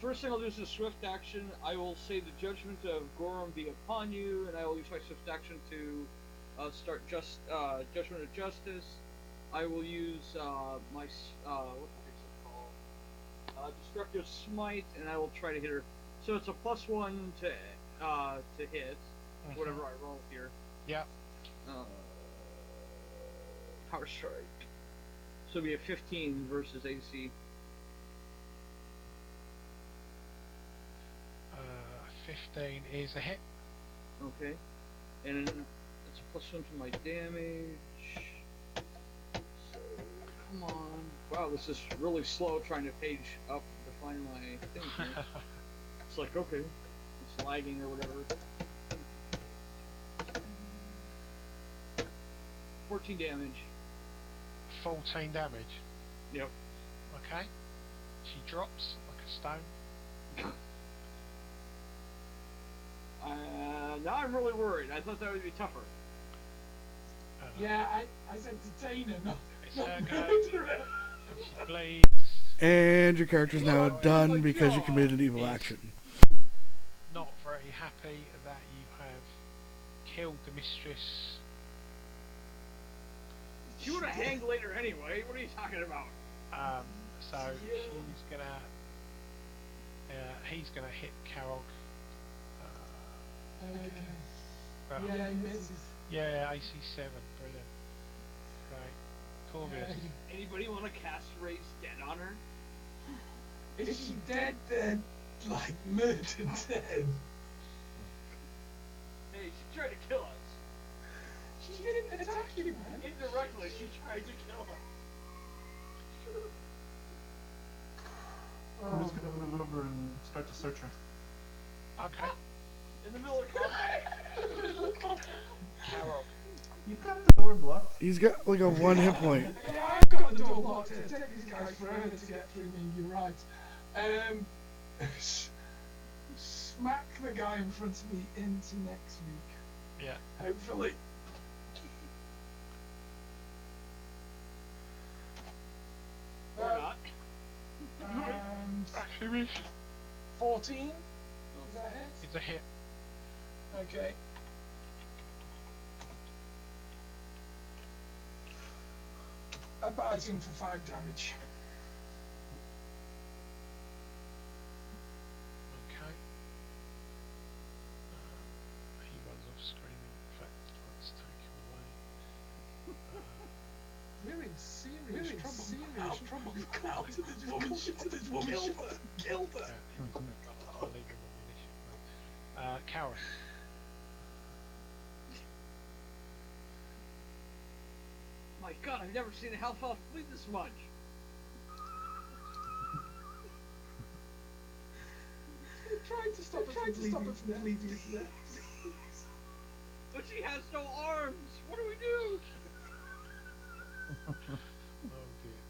first thing I'll do is a swift action. I will say the judgment of Gorum be upon you, and I will use my swift action to start judgment of justice. I will use my what is it called? Destructive smite, and I will try to hit her. So it's a +1 to hit, whatever I roll here. Yeah. Power strike. So it'll be a 15 versus AC. 15 is a hit. Okay. And then it's a +1 to my damage. So, come on. Wow, this is really slow trying to page up to find my thing here. It's like, okay, it's lagging or whatever. 14 damage. 14 damage. Yep. Okay. She drops like a stone. Now I'm really worried. I thought that would be tougher. Yeah, I said detain her, not It's her go. murder her. She bleeds. And your character's now done because you committed an evil action. Not very happy that you have killed the mistress. She would have hanged later anyway. What are you talking about? So she's gonna. He's gonna hit Karog. Okay. Well, Yeah, he misses. yeah, AC 7, brilliant. Great. Corvius. Anybody want to cast Raise Dead on her? Is she dead then? Like murdered dead? Hey, she tried to kill us. She didn't attack you, man. Indirectly, she tried to kill us. I'm just gonna move over and start to search her. Okay. In the middle of combat. Karog. You've got the door blocked. He's got like a 1 hit point. got a door locked here. Take these guys forever to get through me. You're right. Smack the guy in front of me into next week. Yeah. Hopefully. Or not. And Actually, 14. Is that a hit? it's a hit. Okay. I bite him for 5 damage. Okay. He runs off screaming. In fact, let's take him away. Really serious trouble. Come to this woman. Killed her. I'll leave him on the initiative. Coward. My God, I've never seen a half elf bleed this much. Trying to stop it from bleeding to death. But she has no arms. What do we do? Oh dear.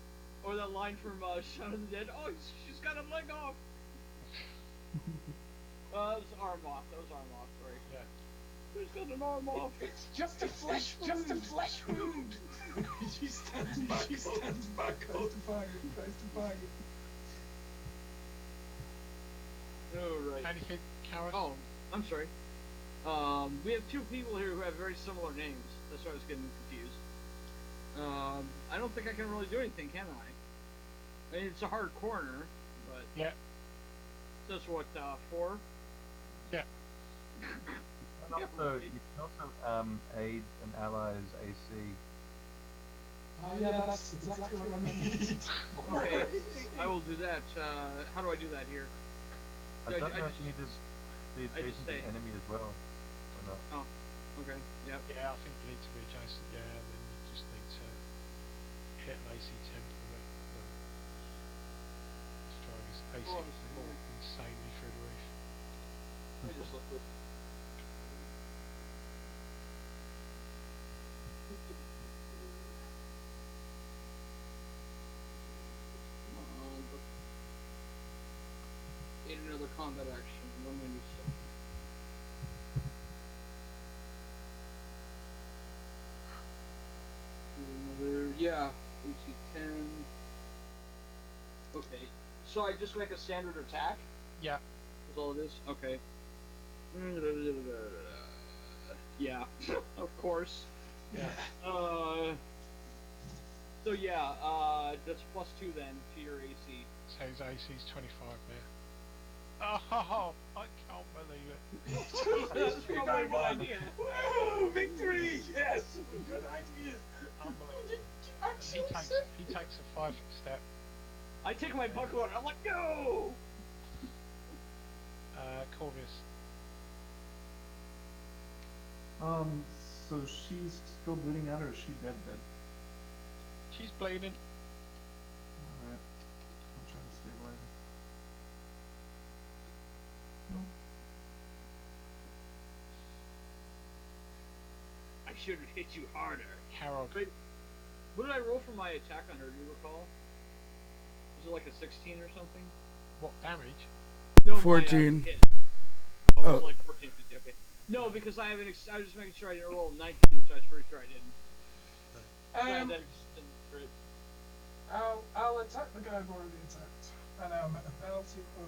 Or that line from Shaun of the Dead. Oh, she's got a leg off. That was arm off. Sorry. Yeah. She's got an arm off. It's just a flesh wound. She stands back. Tries to find it. Oh, right. Anything, Coward? Oh, I'm sorry. We have 2 people here who have very similar names. That's why I was getting confused. I don't think I can really do anything, can I? I mean, it's a hard corner, but... Yeah. That's what, 4? Yeah. And also, you can also aid an ally's AC. Oh yeah, that's exactly what I mean. Okay, I will do that. How do I do that here? I don't know if you need the I just adjacent to the say- enemy as well, or not. Okay, yep. Yeah, I think you need to be adjacent. Yeah, and then you just need to hit an AC 10 from it. Let's try his AC Oh, 4 insanely through the roof. I just looked at in another combat action. What am I do so? Another, yeah, AC 10. Okay, so I just make a standard attack? Yeah. That's all it is? Okay. Yeah, of course. Yeah. So yeah, that's +2 then to your AC. So his AC's 25 now. Oh, I can't believe it. That's probably a good idea. Whoa, victory! Yes, good idea. Unbelievable. He takes a 5 step. I take my buckle out. I'm like, no. Corvus. So she's still bleeding out, or is she dead? She's bleeding. Alright. I'm trying to stabilize her. I should have hit you harder. Harold. Wait, what did I roll for my attack on her? Do you recall? Was it like a 16 or something? What damage? No, my, 14. hit. Oh, it was Oh. like 14, 50, okay. No, because I haven't. I was just making sure I didn't roll 19, so I was pretty sure I didn't. Um, That just didn't crit. I'll attack the guy I've already attacked, and I'm at a penalty for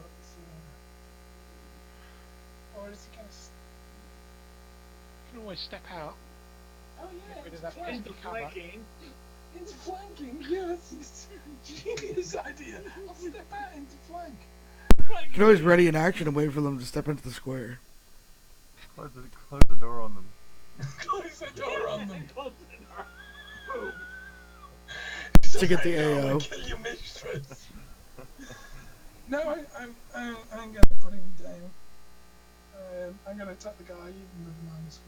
or is he kind of? You can always step out. Oh yeah, Get rid of into that flanking. Into cover. flanking. Into flanking. Yes, it's a genius idea. I'll step out into flank. You can always ready in action and wait for them to step into the square. Close the door on them. Close the door on them. Close the door. Boom. To get the I AO. kill your mistress. No, I'm gonna put him down. I'm gonna attack the guy even with -4.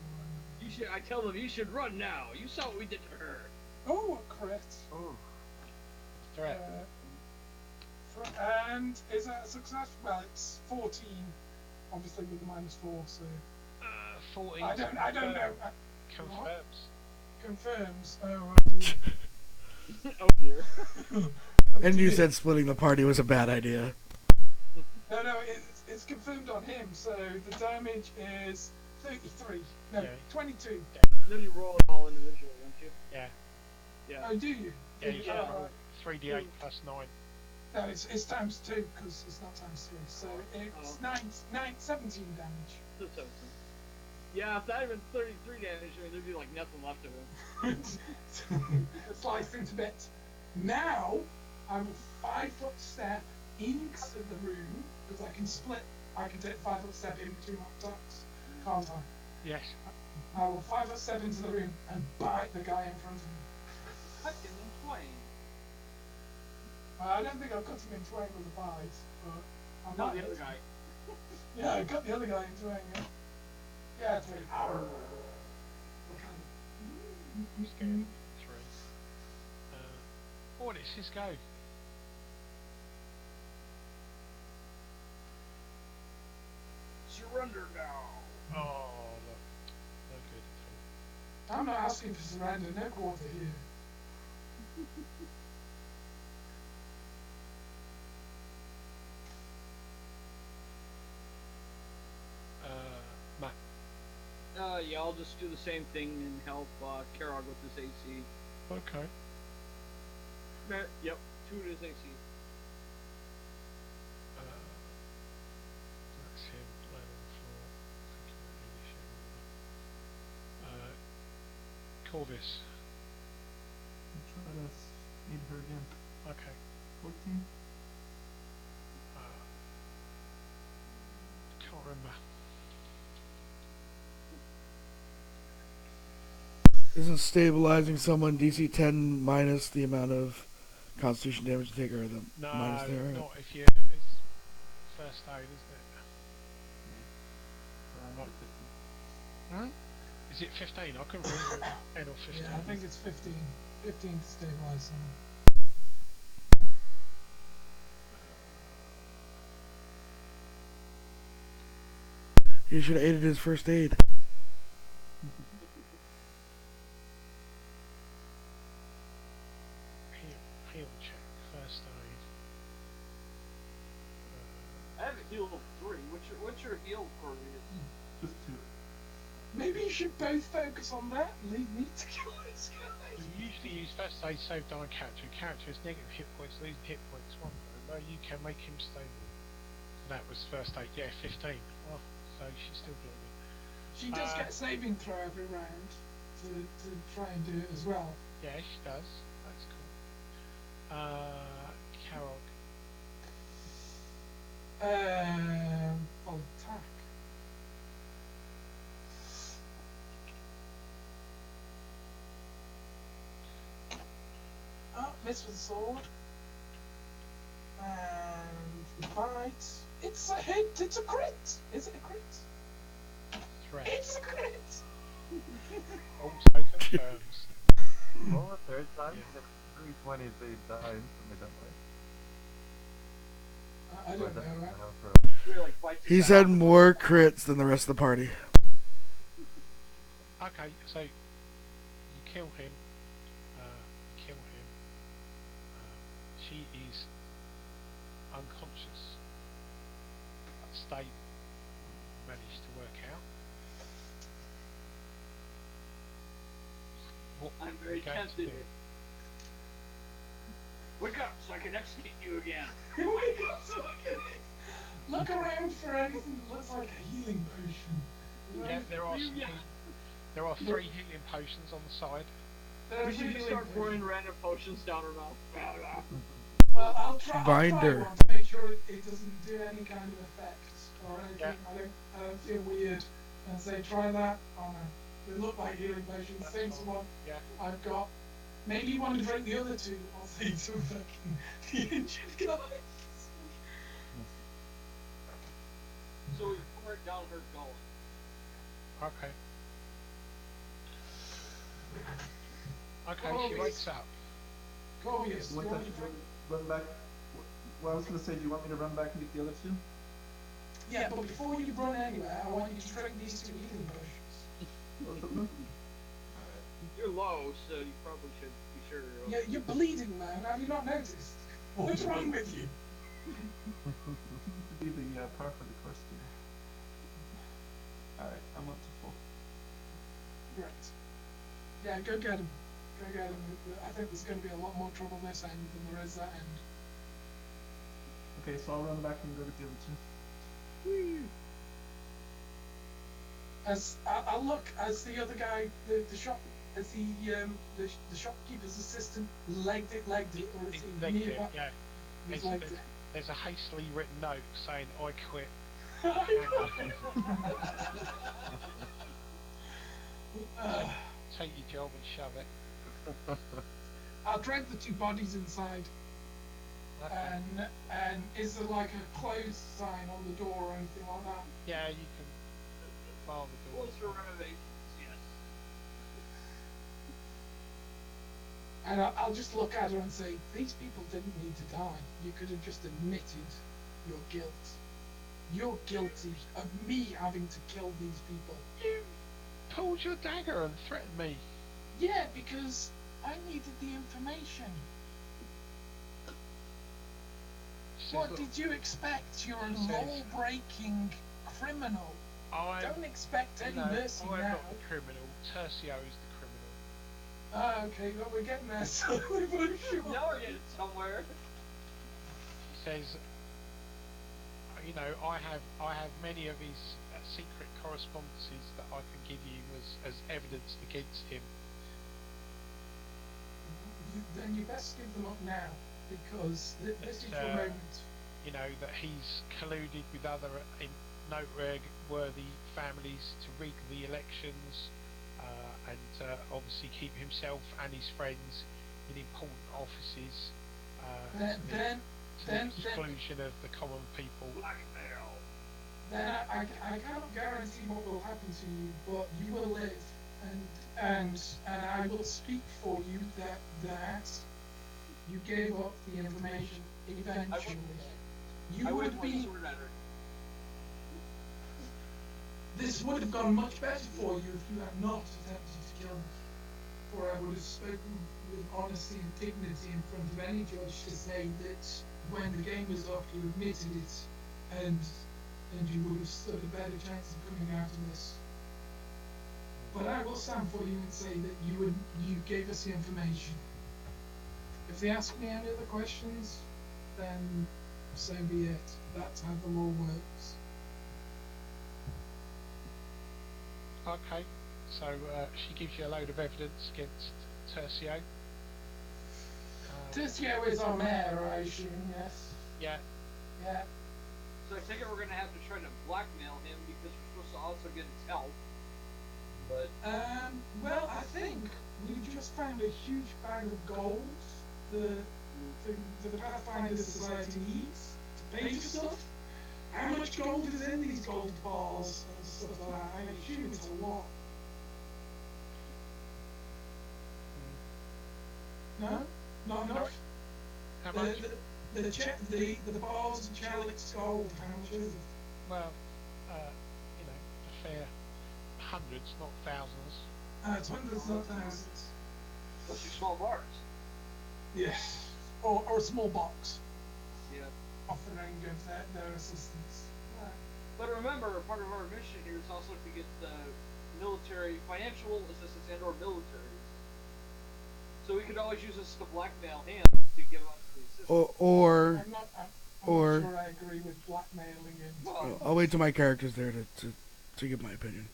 You should. I tell them you should run now. You saw what we did to her. Oh, a crit. Oh, Threat. And is that a success? Well, it's 14, obviously with the -4, so 14. I don't know. Confirms. Confirms. Oh, right. Oh dear. And you said splitting the party was a bad idea. No, it's confirmed on him. So the damage is 33. No, Yeah. 22. Then you roll it all individually, don't you? Yeah. Yeah. Oh, do you? Yeah, you should Yeah. roll 3d8 plus 9. No, it's times 2 because it's not times 3. So it's Oh. 17 damage. So 17. Yeah, if that had been 33 damage, I mean, there'd be like nothing left of him. Sliced into bits. Now, I will 5-foot step into the room because I can split. I can take 5-foot step in between my attacks, can't I? Yes. I will 5-foot step into the room and bite the guy in front of me. Cut him in twain. I don't think I'll cut him in twain with a bite, but I Not might. the other guy. Yeah, I cut the other guy in twain. Yeah, yeah, it's like arr. I'm scared. 3. Oh, and it's his go. Surrender now. Oh, look. No good at I'm not asking for surrender, no quarter here. all. Matt. Yeah, I'll just do the same thing and help Karog with his AC. Okay. Yep, 2 to his AC. That's him laying on the floor. Corvus. Try to aid her again. Okay. 14. Can't remember. Isn't stabilizing someone DC 10 minus the amount of Constitution damage to take, or the No, minus there? Right? not if you. It's first aid, isn't it? Around 50. Is it 15? I couldn't remember. 10 or 15. Yeah, I think it's 15. 15 to stabilize someone. You should have aided his first aid. Heal check. First aid. I have a heal of 3. What's your heal for? Just 2. Maybe you should both focus on that and leave me to kill this guy. You usually use first aid save die character. Character has negative hit points, losing hit points 1. Though you can make him stable. That was first aid. Yeah, 15. Oh, so she's still bleeding. She does get a saving throw every round to try and do it as well. Yeah, she does. That's cool. Karog. I'll attack. Oh, miss with the sword. And bite. It's a hit. It's a crit. Is it a crit? Threat. It's a crit. Also confirms. Roll a third time, Yeah. and if 320s, they die instantly, don't they? I Or don't is that know. an elf roll? Really, like, bites his He's head had off. more crits than the rest of the party. Okay, so you kill him. She is unconscious. That state managed to work out. What I'm are very we going to tempted. do? Wake up so I can execute you again. Wake up so I can look around for anything that looks like a healing potion. Yeah, there are Yeah. there are 3 healing potions on the side. We should just start pouring random potions down her mouth. Well, I'll try Binder. one to make sure it doesn't do any kind of effect or anything. Yeah. I don't feel weird and say try that on her. They look like healing potions. That's Same fine. one Yeah. I've got. Maybe you want to drink the other 2. I'll say to fucking the injured guy. So we pour it down her gullet. Okay. Okay, she Corvus. wakes up. Corvus, do you Want want that to drink? run back? Well, I was going to say, do you want me to run back and get the other 2? Yeah, but before you run anywhere, I want you to drink these 2 healing potions. Both of them? You're low, so you probably should be sure. Yeah, you're bleeding, man. Have you not noticed? What's wrong with you? Seems to be the par for the course here. Alright, I'm up to full. Right. Yeah, go get him. Go get him. I think there's going to be a lot more trouble this end than there is that end. Okay, so I'll run back and go get the other two. As I look as the other guy, the shopkeeper's assistant legged it, or is He he legged it, nearby? yeah. He's There's, legged there's, it. there's a hastily written note saying, I quit. Take your job and shove it. I'll drag the two bodies inside. And is there like a closed sign on the door or anything like that? Yeah, you can bar the door. Close for renovations, yes. And I'll just look at her and say, these people didn't need to die. You could have just admitted your guilt. You're guilty of me having to kill these people. You pulled your dagger and threatened me. Yeah, because I needed the information. She says, What "Look, did you expect? You're a Says- law-breaking criminal. Don't expect any mercy I'm now. not the criminal. Tercio is the criminal. Ah, okay, well, we're getting there slowly but sure. Now we're getting somewhere. She says, you know, I have many of his secret correspondences that I can give you as evidence against him. Then you best give them up now, because this is your Uh, moment. You know, that he's colluded with other noteworthy families to rig the elections and obviously keep himself and his friends in important offices Then to the exclusion of the common people. then I cannot guarantee what will happen to you, but you will live, and I will speak for you that you gave up the information eventually. You I would wouldn't want to be. sword at her. This would have gone much better for you if you had not attempted to kill me. For I would have spoken with honesty and dignity in front of any judge to say that when the game was up, you admitted it, and you would have stood a better chance of coming out of this. But I will stand for you and say that you gave us the information. If they ask me any other questions, then so be it. That's how the law works. Okay, so she gives you a load of evidence against Tercio. Tercio is our mayor, I assume, yes? Yeah, Yeah. So I think we're gonna have to try to blackmail him because we're supposed to also get his help. But Well, I think we just found a huge bag of gold the Pathfinder Society needs to pay for stuff. How much gold is in these gold bars and stuff like that? I assume it's a lot. No? Not enough? how much? The bars of Chalik's gold, how much is it? Well, you know, a fair hundreds, not thousands. It's hundreds, not thousands. those are small bars. Yes. Or a small box Yeah. offering of their assistance. But remember, part of our mission here is also to get military, financial assistance and/or military. So we could always use this to blackmail him to give us the assistance. Or I'm not Or- sure I agree with blackmailing and. Well, I'll wait till my character's there to give my opinion.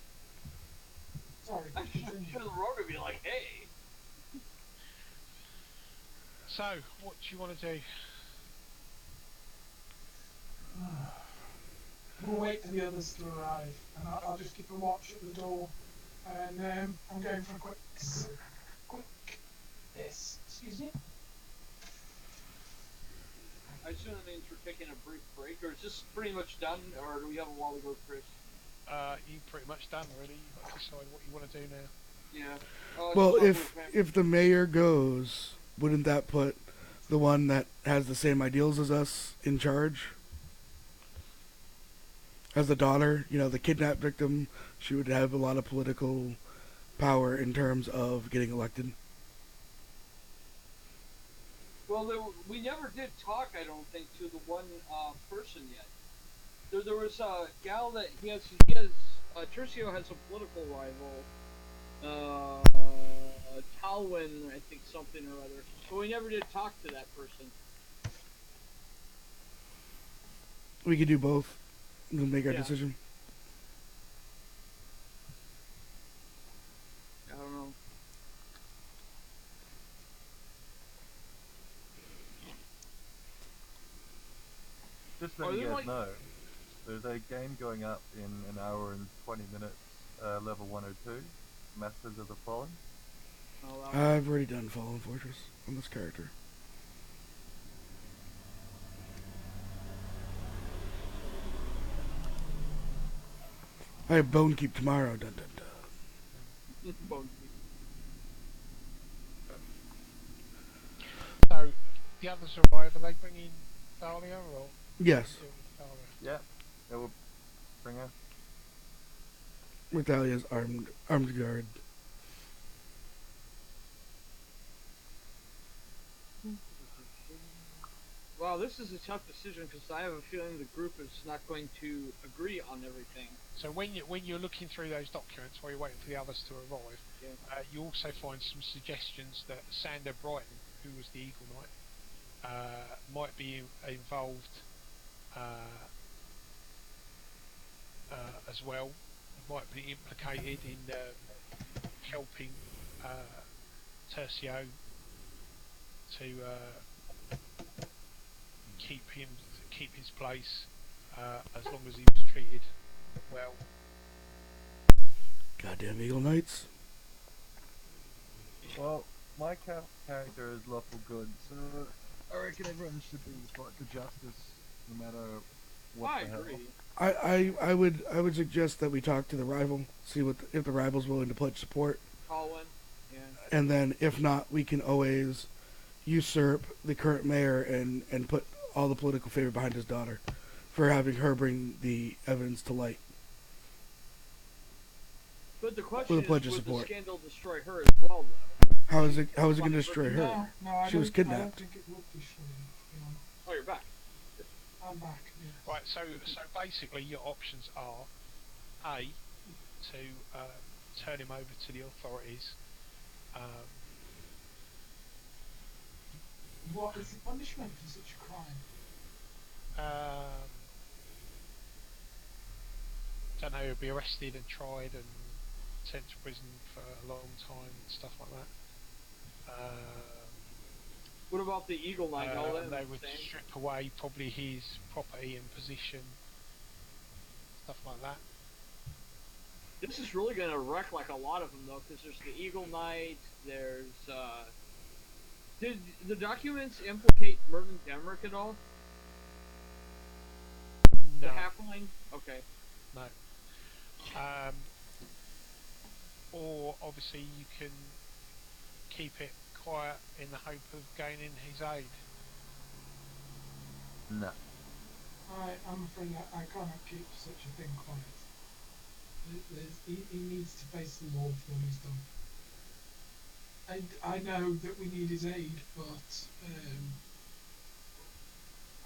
Sorry. I'm sure the road would be like, hey. So, what do you want to do? We'll wait for the others to arrive, and I'll just keep a watch at the door. And I'm going for a quick. Excuse me. I assume that means we're taking a brief break, or is this pretty much done, or do we have a while to go, Chris? You pretty much done, really. You've got to decide what you want to do now. Yeah. Well, just if the mayor goes, wouldn't that put the one that has the same ideals as us in charge? As the daughter, you know, the kidnapped victim, she would have a lot of political power in terms of getting elected. Well, we never did talk, I don't think, to the one person yet. There was a gal that Tercio has a political rival, Talwyn, I think something or other. But we never did talk to that person. We could do both and make our Yeah. decision. I don't know. Just so Are you there, guys like- know, there's a game going up in an hour and 20 minutes, level 102, Masters of the Fallen. Oh, wow. I've already done Fallen Fortress on this character. I have Bone Keep tomorrow. Dun dun dun. Bone. So, the others arrive, are they bringing Dahlia or Yes, deal with Dahlia? Yeah, it will bring her. Retalia's armed guard. Wow, this is a tough decision because I have a feeling the group is not going to agree on everything. So when you're looking through those documents while you're waiting for the others to arrive, Yeah. you also find some suggestions that Sander Brighton, who was the Eagle Knight, might be involved as well. He might be implicated in helping Tercio to keep his place as long as he was treated well. Goddamn Eagle Knights. Well, my character is lawful good, so I reckon everyone should be brought to justice, no matter what I the hell. agree. I would suggest that we talk to the rival, see if the rival's willing to pledge support, Colin. Yeah. and then if not, we can always usurp the current mayor and put all the political favor behind his daughter for having her bring the evidence to light. But the question With a pledge is, of would the support. scandal destroy her as well, though? How is it going to destroy her? No, no, I She was don't- I don't kidnapped. think it would be Shirley, to be honest. Oh, you're back. I'm back. Yeah. Right, so basically your options are A, to turn him over to the authorities. What is the punishment for such a crime? Don't know, he'll be arrested and tried and sent to prison for a long time and stuff like that. What about the Eagle Knight? All that They the would same? strip away probably his property and position, stuff like that. This is really going to wreck like a lot of them, though, because there's the Eagle Knight. There's Did the documents implicate Mervyn Demrick at all? The No, halfling? Okay. no. Or obviously you can keep it quiet in the hope of gaining his aid. No. I'm afraid I cannot keep such a thing quiet. He needs to face the law for what he's done. I know that we need his aid, but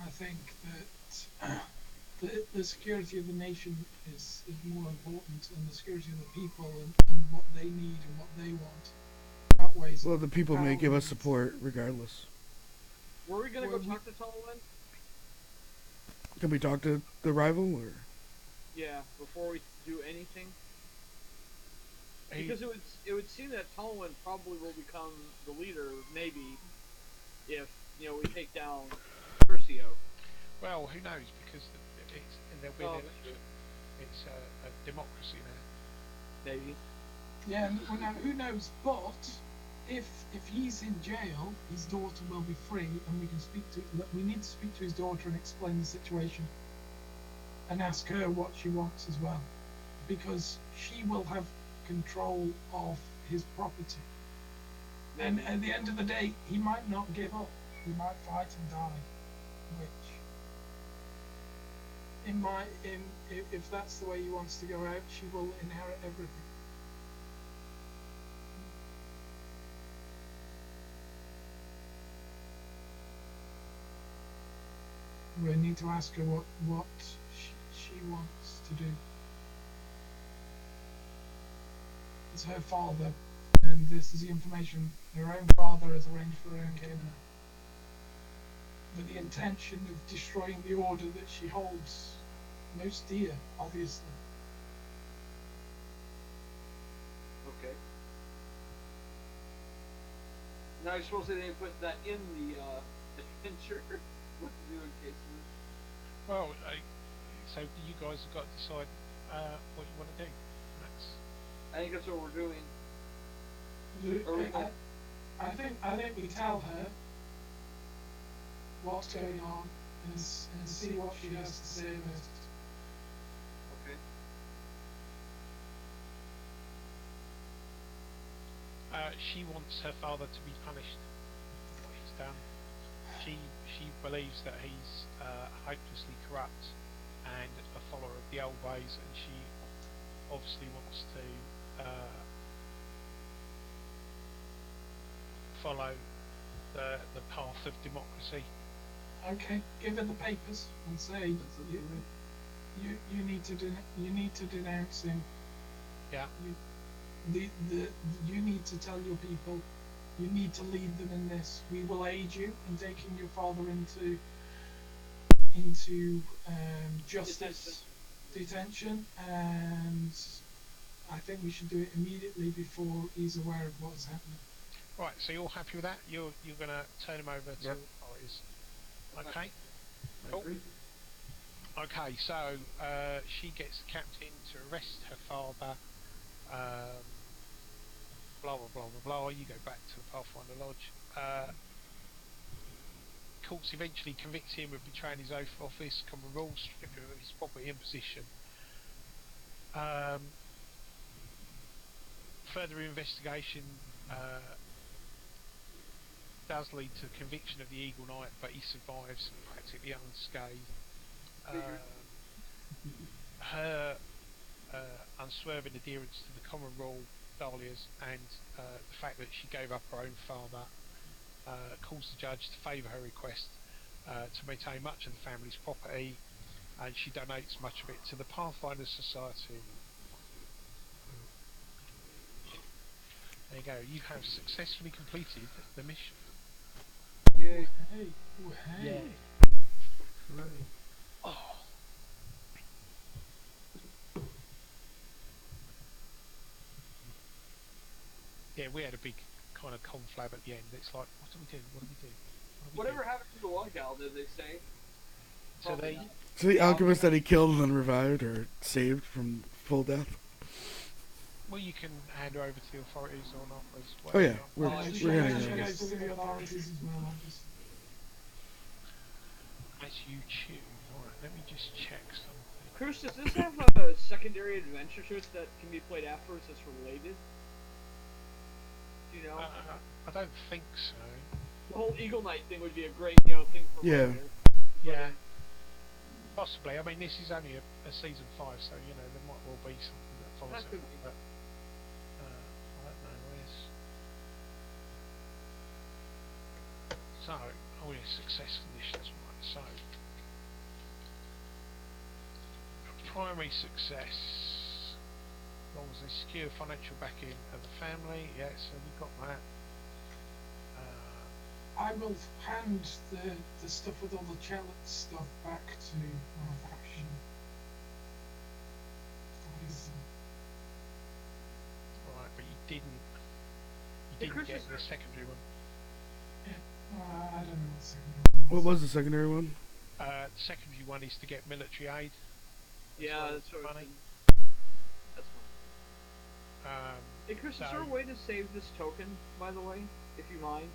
I think that the security of the nation is more important, and the security of the people and what they need and what they want outweighs. Well, the people may give us outweighs- support regardless. Were we going to Well, go we- talk to Tulwyn? Can we talk to the rival, or Yeah, before we do anything? He- Because it would seem that Tulwyn probably will become the leader, maybe, if, we take down Tercio. Well, who knows? Because there'll be an Oh. election. It's a democracy now. Maybe. Yeah, well, now who knows? But if he's in jail, his daughter will be free, and we can we need to speak to his daughter and explain the situation, and ask her what she wants as well, because she will have control of his property. And at the end of the day, he might not give up. He might fight and die, which, if that's the way he wants to go out, she will inherit everything. need to ask her what she wants to do. It's her father, and this is the information her own father has arranged for her and given her. With the intention of destroying the order that she holds most dear, obviously. Okay. Now I suppose they didn't put that in the adventure. What to do in case of this. Well, so you guys have got to decide what you want to do. That's I think that's what we're doing. I think we tell her what's going on and see what she has to say about it. Okay. She wants her father to be punished for what he's done. She believes that he's hopelessly corrupt and a follower of the old ways, and she obviously wants to follow the path of democracy. Okay, give her the papers and say you need to denounce him. Yeah. You need to tell your people. You need to lead them in this. We will aid you in taking your father into justice detention, and I think we should do it immediately before he's aware of what's happening. Right. So you're happy with that? You're gonna turn him over to Yep. authorities. Okay. I Cool. agree. Okay. So she gets the captain to arrest her father. Blah blah blah blah blah. You go back to the Pathfinder Lodge. Courts eventually convict him of betraying his oath of office, common rule, strip him of his property and position. Further investigation does lead to the conviction of the Eagle Knight, but he survives practically unscathed. Her unswerving adherence to the common rule, Dahlia's, and the fact that she gave up her own father caused the judge to favour her request to maintain much of the family's property, and she donates much of it to the Pathfinder Society. There you go, you have successfully completed the mission. Yay. Hey, oh, hey. Hooray. Oh. Yeah, we had a big kind of conflab at the end. It's like, what do we do? What do we do? What do we Whatever do? happened to the one gal, did they say? So they, So the alchemist that he killed and then revived or saved from full death. well, you can hand her over to the authorities or not. Oh yeah, She we're goes gonna go. to the authorities as well, obviously. As you choose. Alright, let me just check something. Chris, does this have a secondary adventure to it that can be played afterwards that's related? Do you know? I don't think so. The whole Eagle Knight thing would be a great, thing for Yeah. later. Yeah. Possibly. I mean, this is only a season 5, so, there might well be something that follows That it. could be. But, I don't know. Where's... So, oh yeah, success conditions, right. So, primary success. As long as they secure financial backing of the family, yeah, so we've got that. I will hand the stuff with all the challenge stuff back to my faction. Obviously. Right, but you didn't Hey, get Chris, the secondary one. I don't know what's What was the secondary one? The secondary one is to get military aid. Yeah, well that's as what I was money. thinking. That's fine. Hey, Chris, is so- there a way to save this token, by the way? If you mind?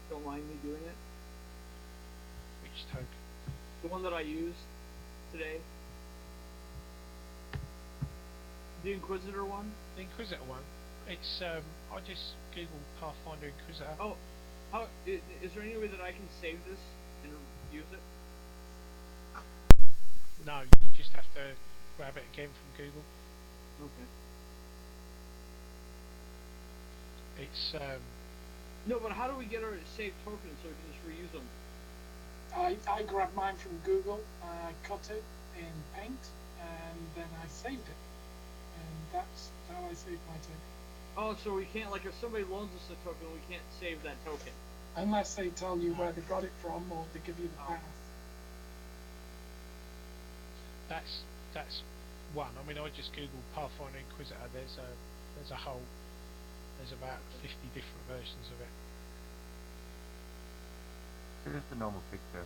Don't mind me doing it? Which token? The one that I used today? The Inquisitor one? The Inquisitor one. It's I just googled Pathfinder Inquisitor. Oh, is there any way that I can save this and use it? No, you just have to grab it again from Google. Okay. It's No, but how do we get our saved tokens so we can just reuse them? I grabbed mine from Google, I cut it in Paint, and then I saved it. And that's how I saved my token. Oh, so we can't, like, if somebody loans us a token, we can't save that token. Unless they tell you where they got it from or they give you the path. That's one. I mean, I just googled Pathfinder Inquisitor. There's about 50 different versions of it. It's just a normal picture.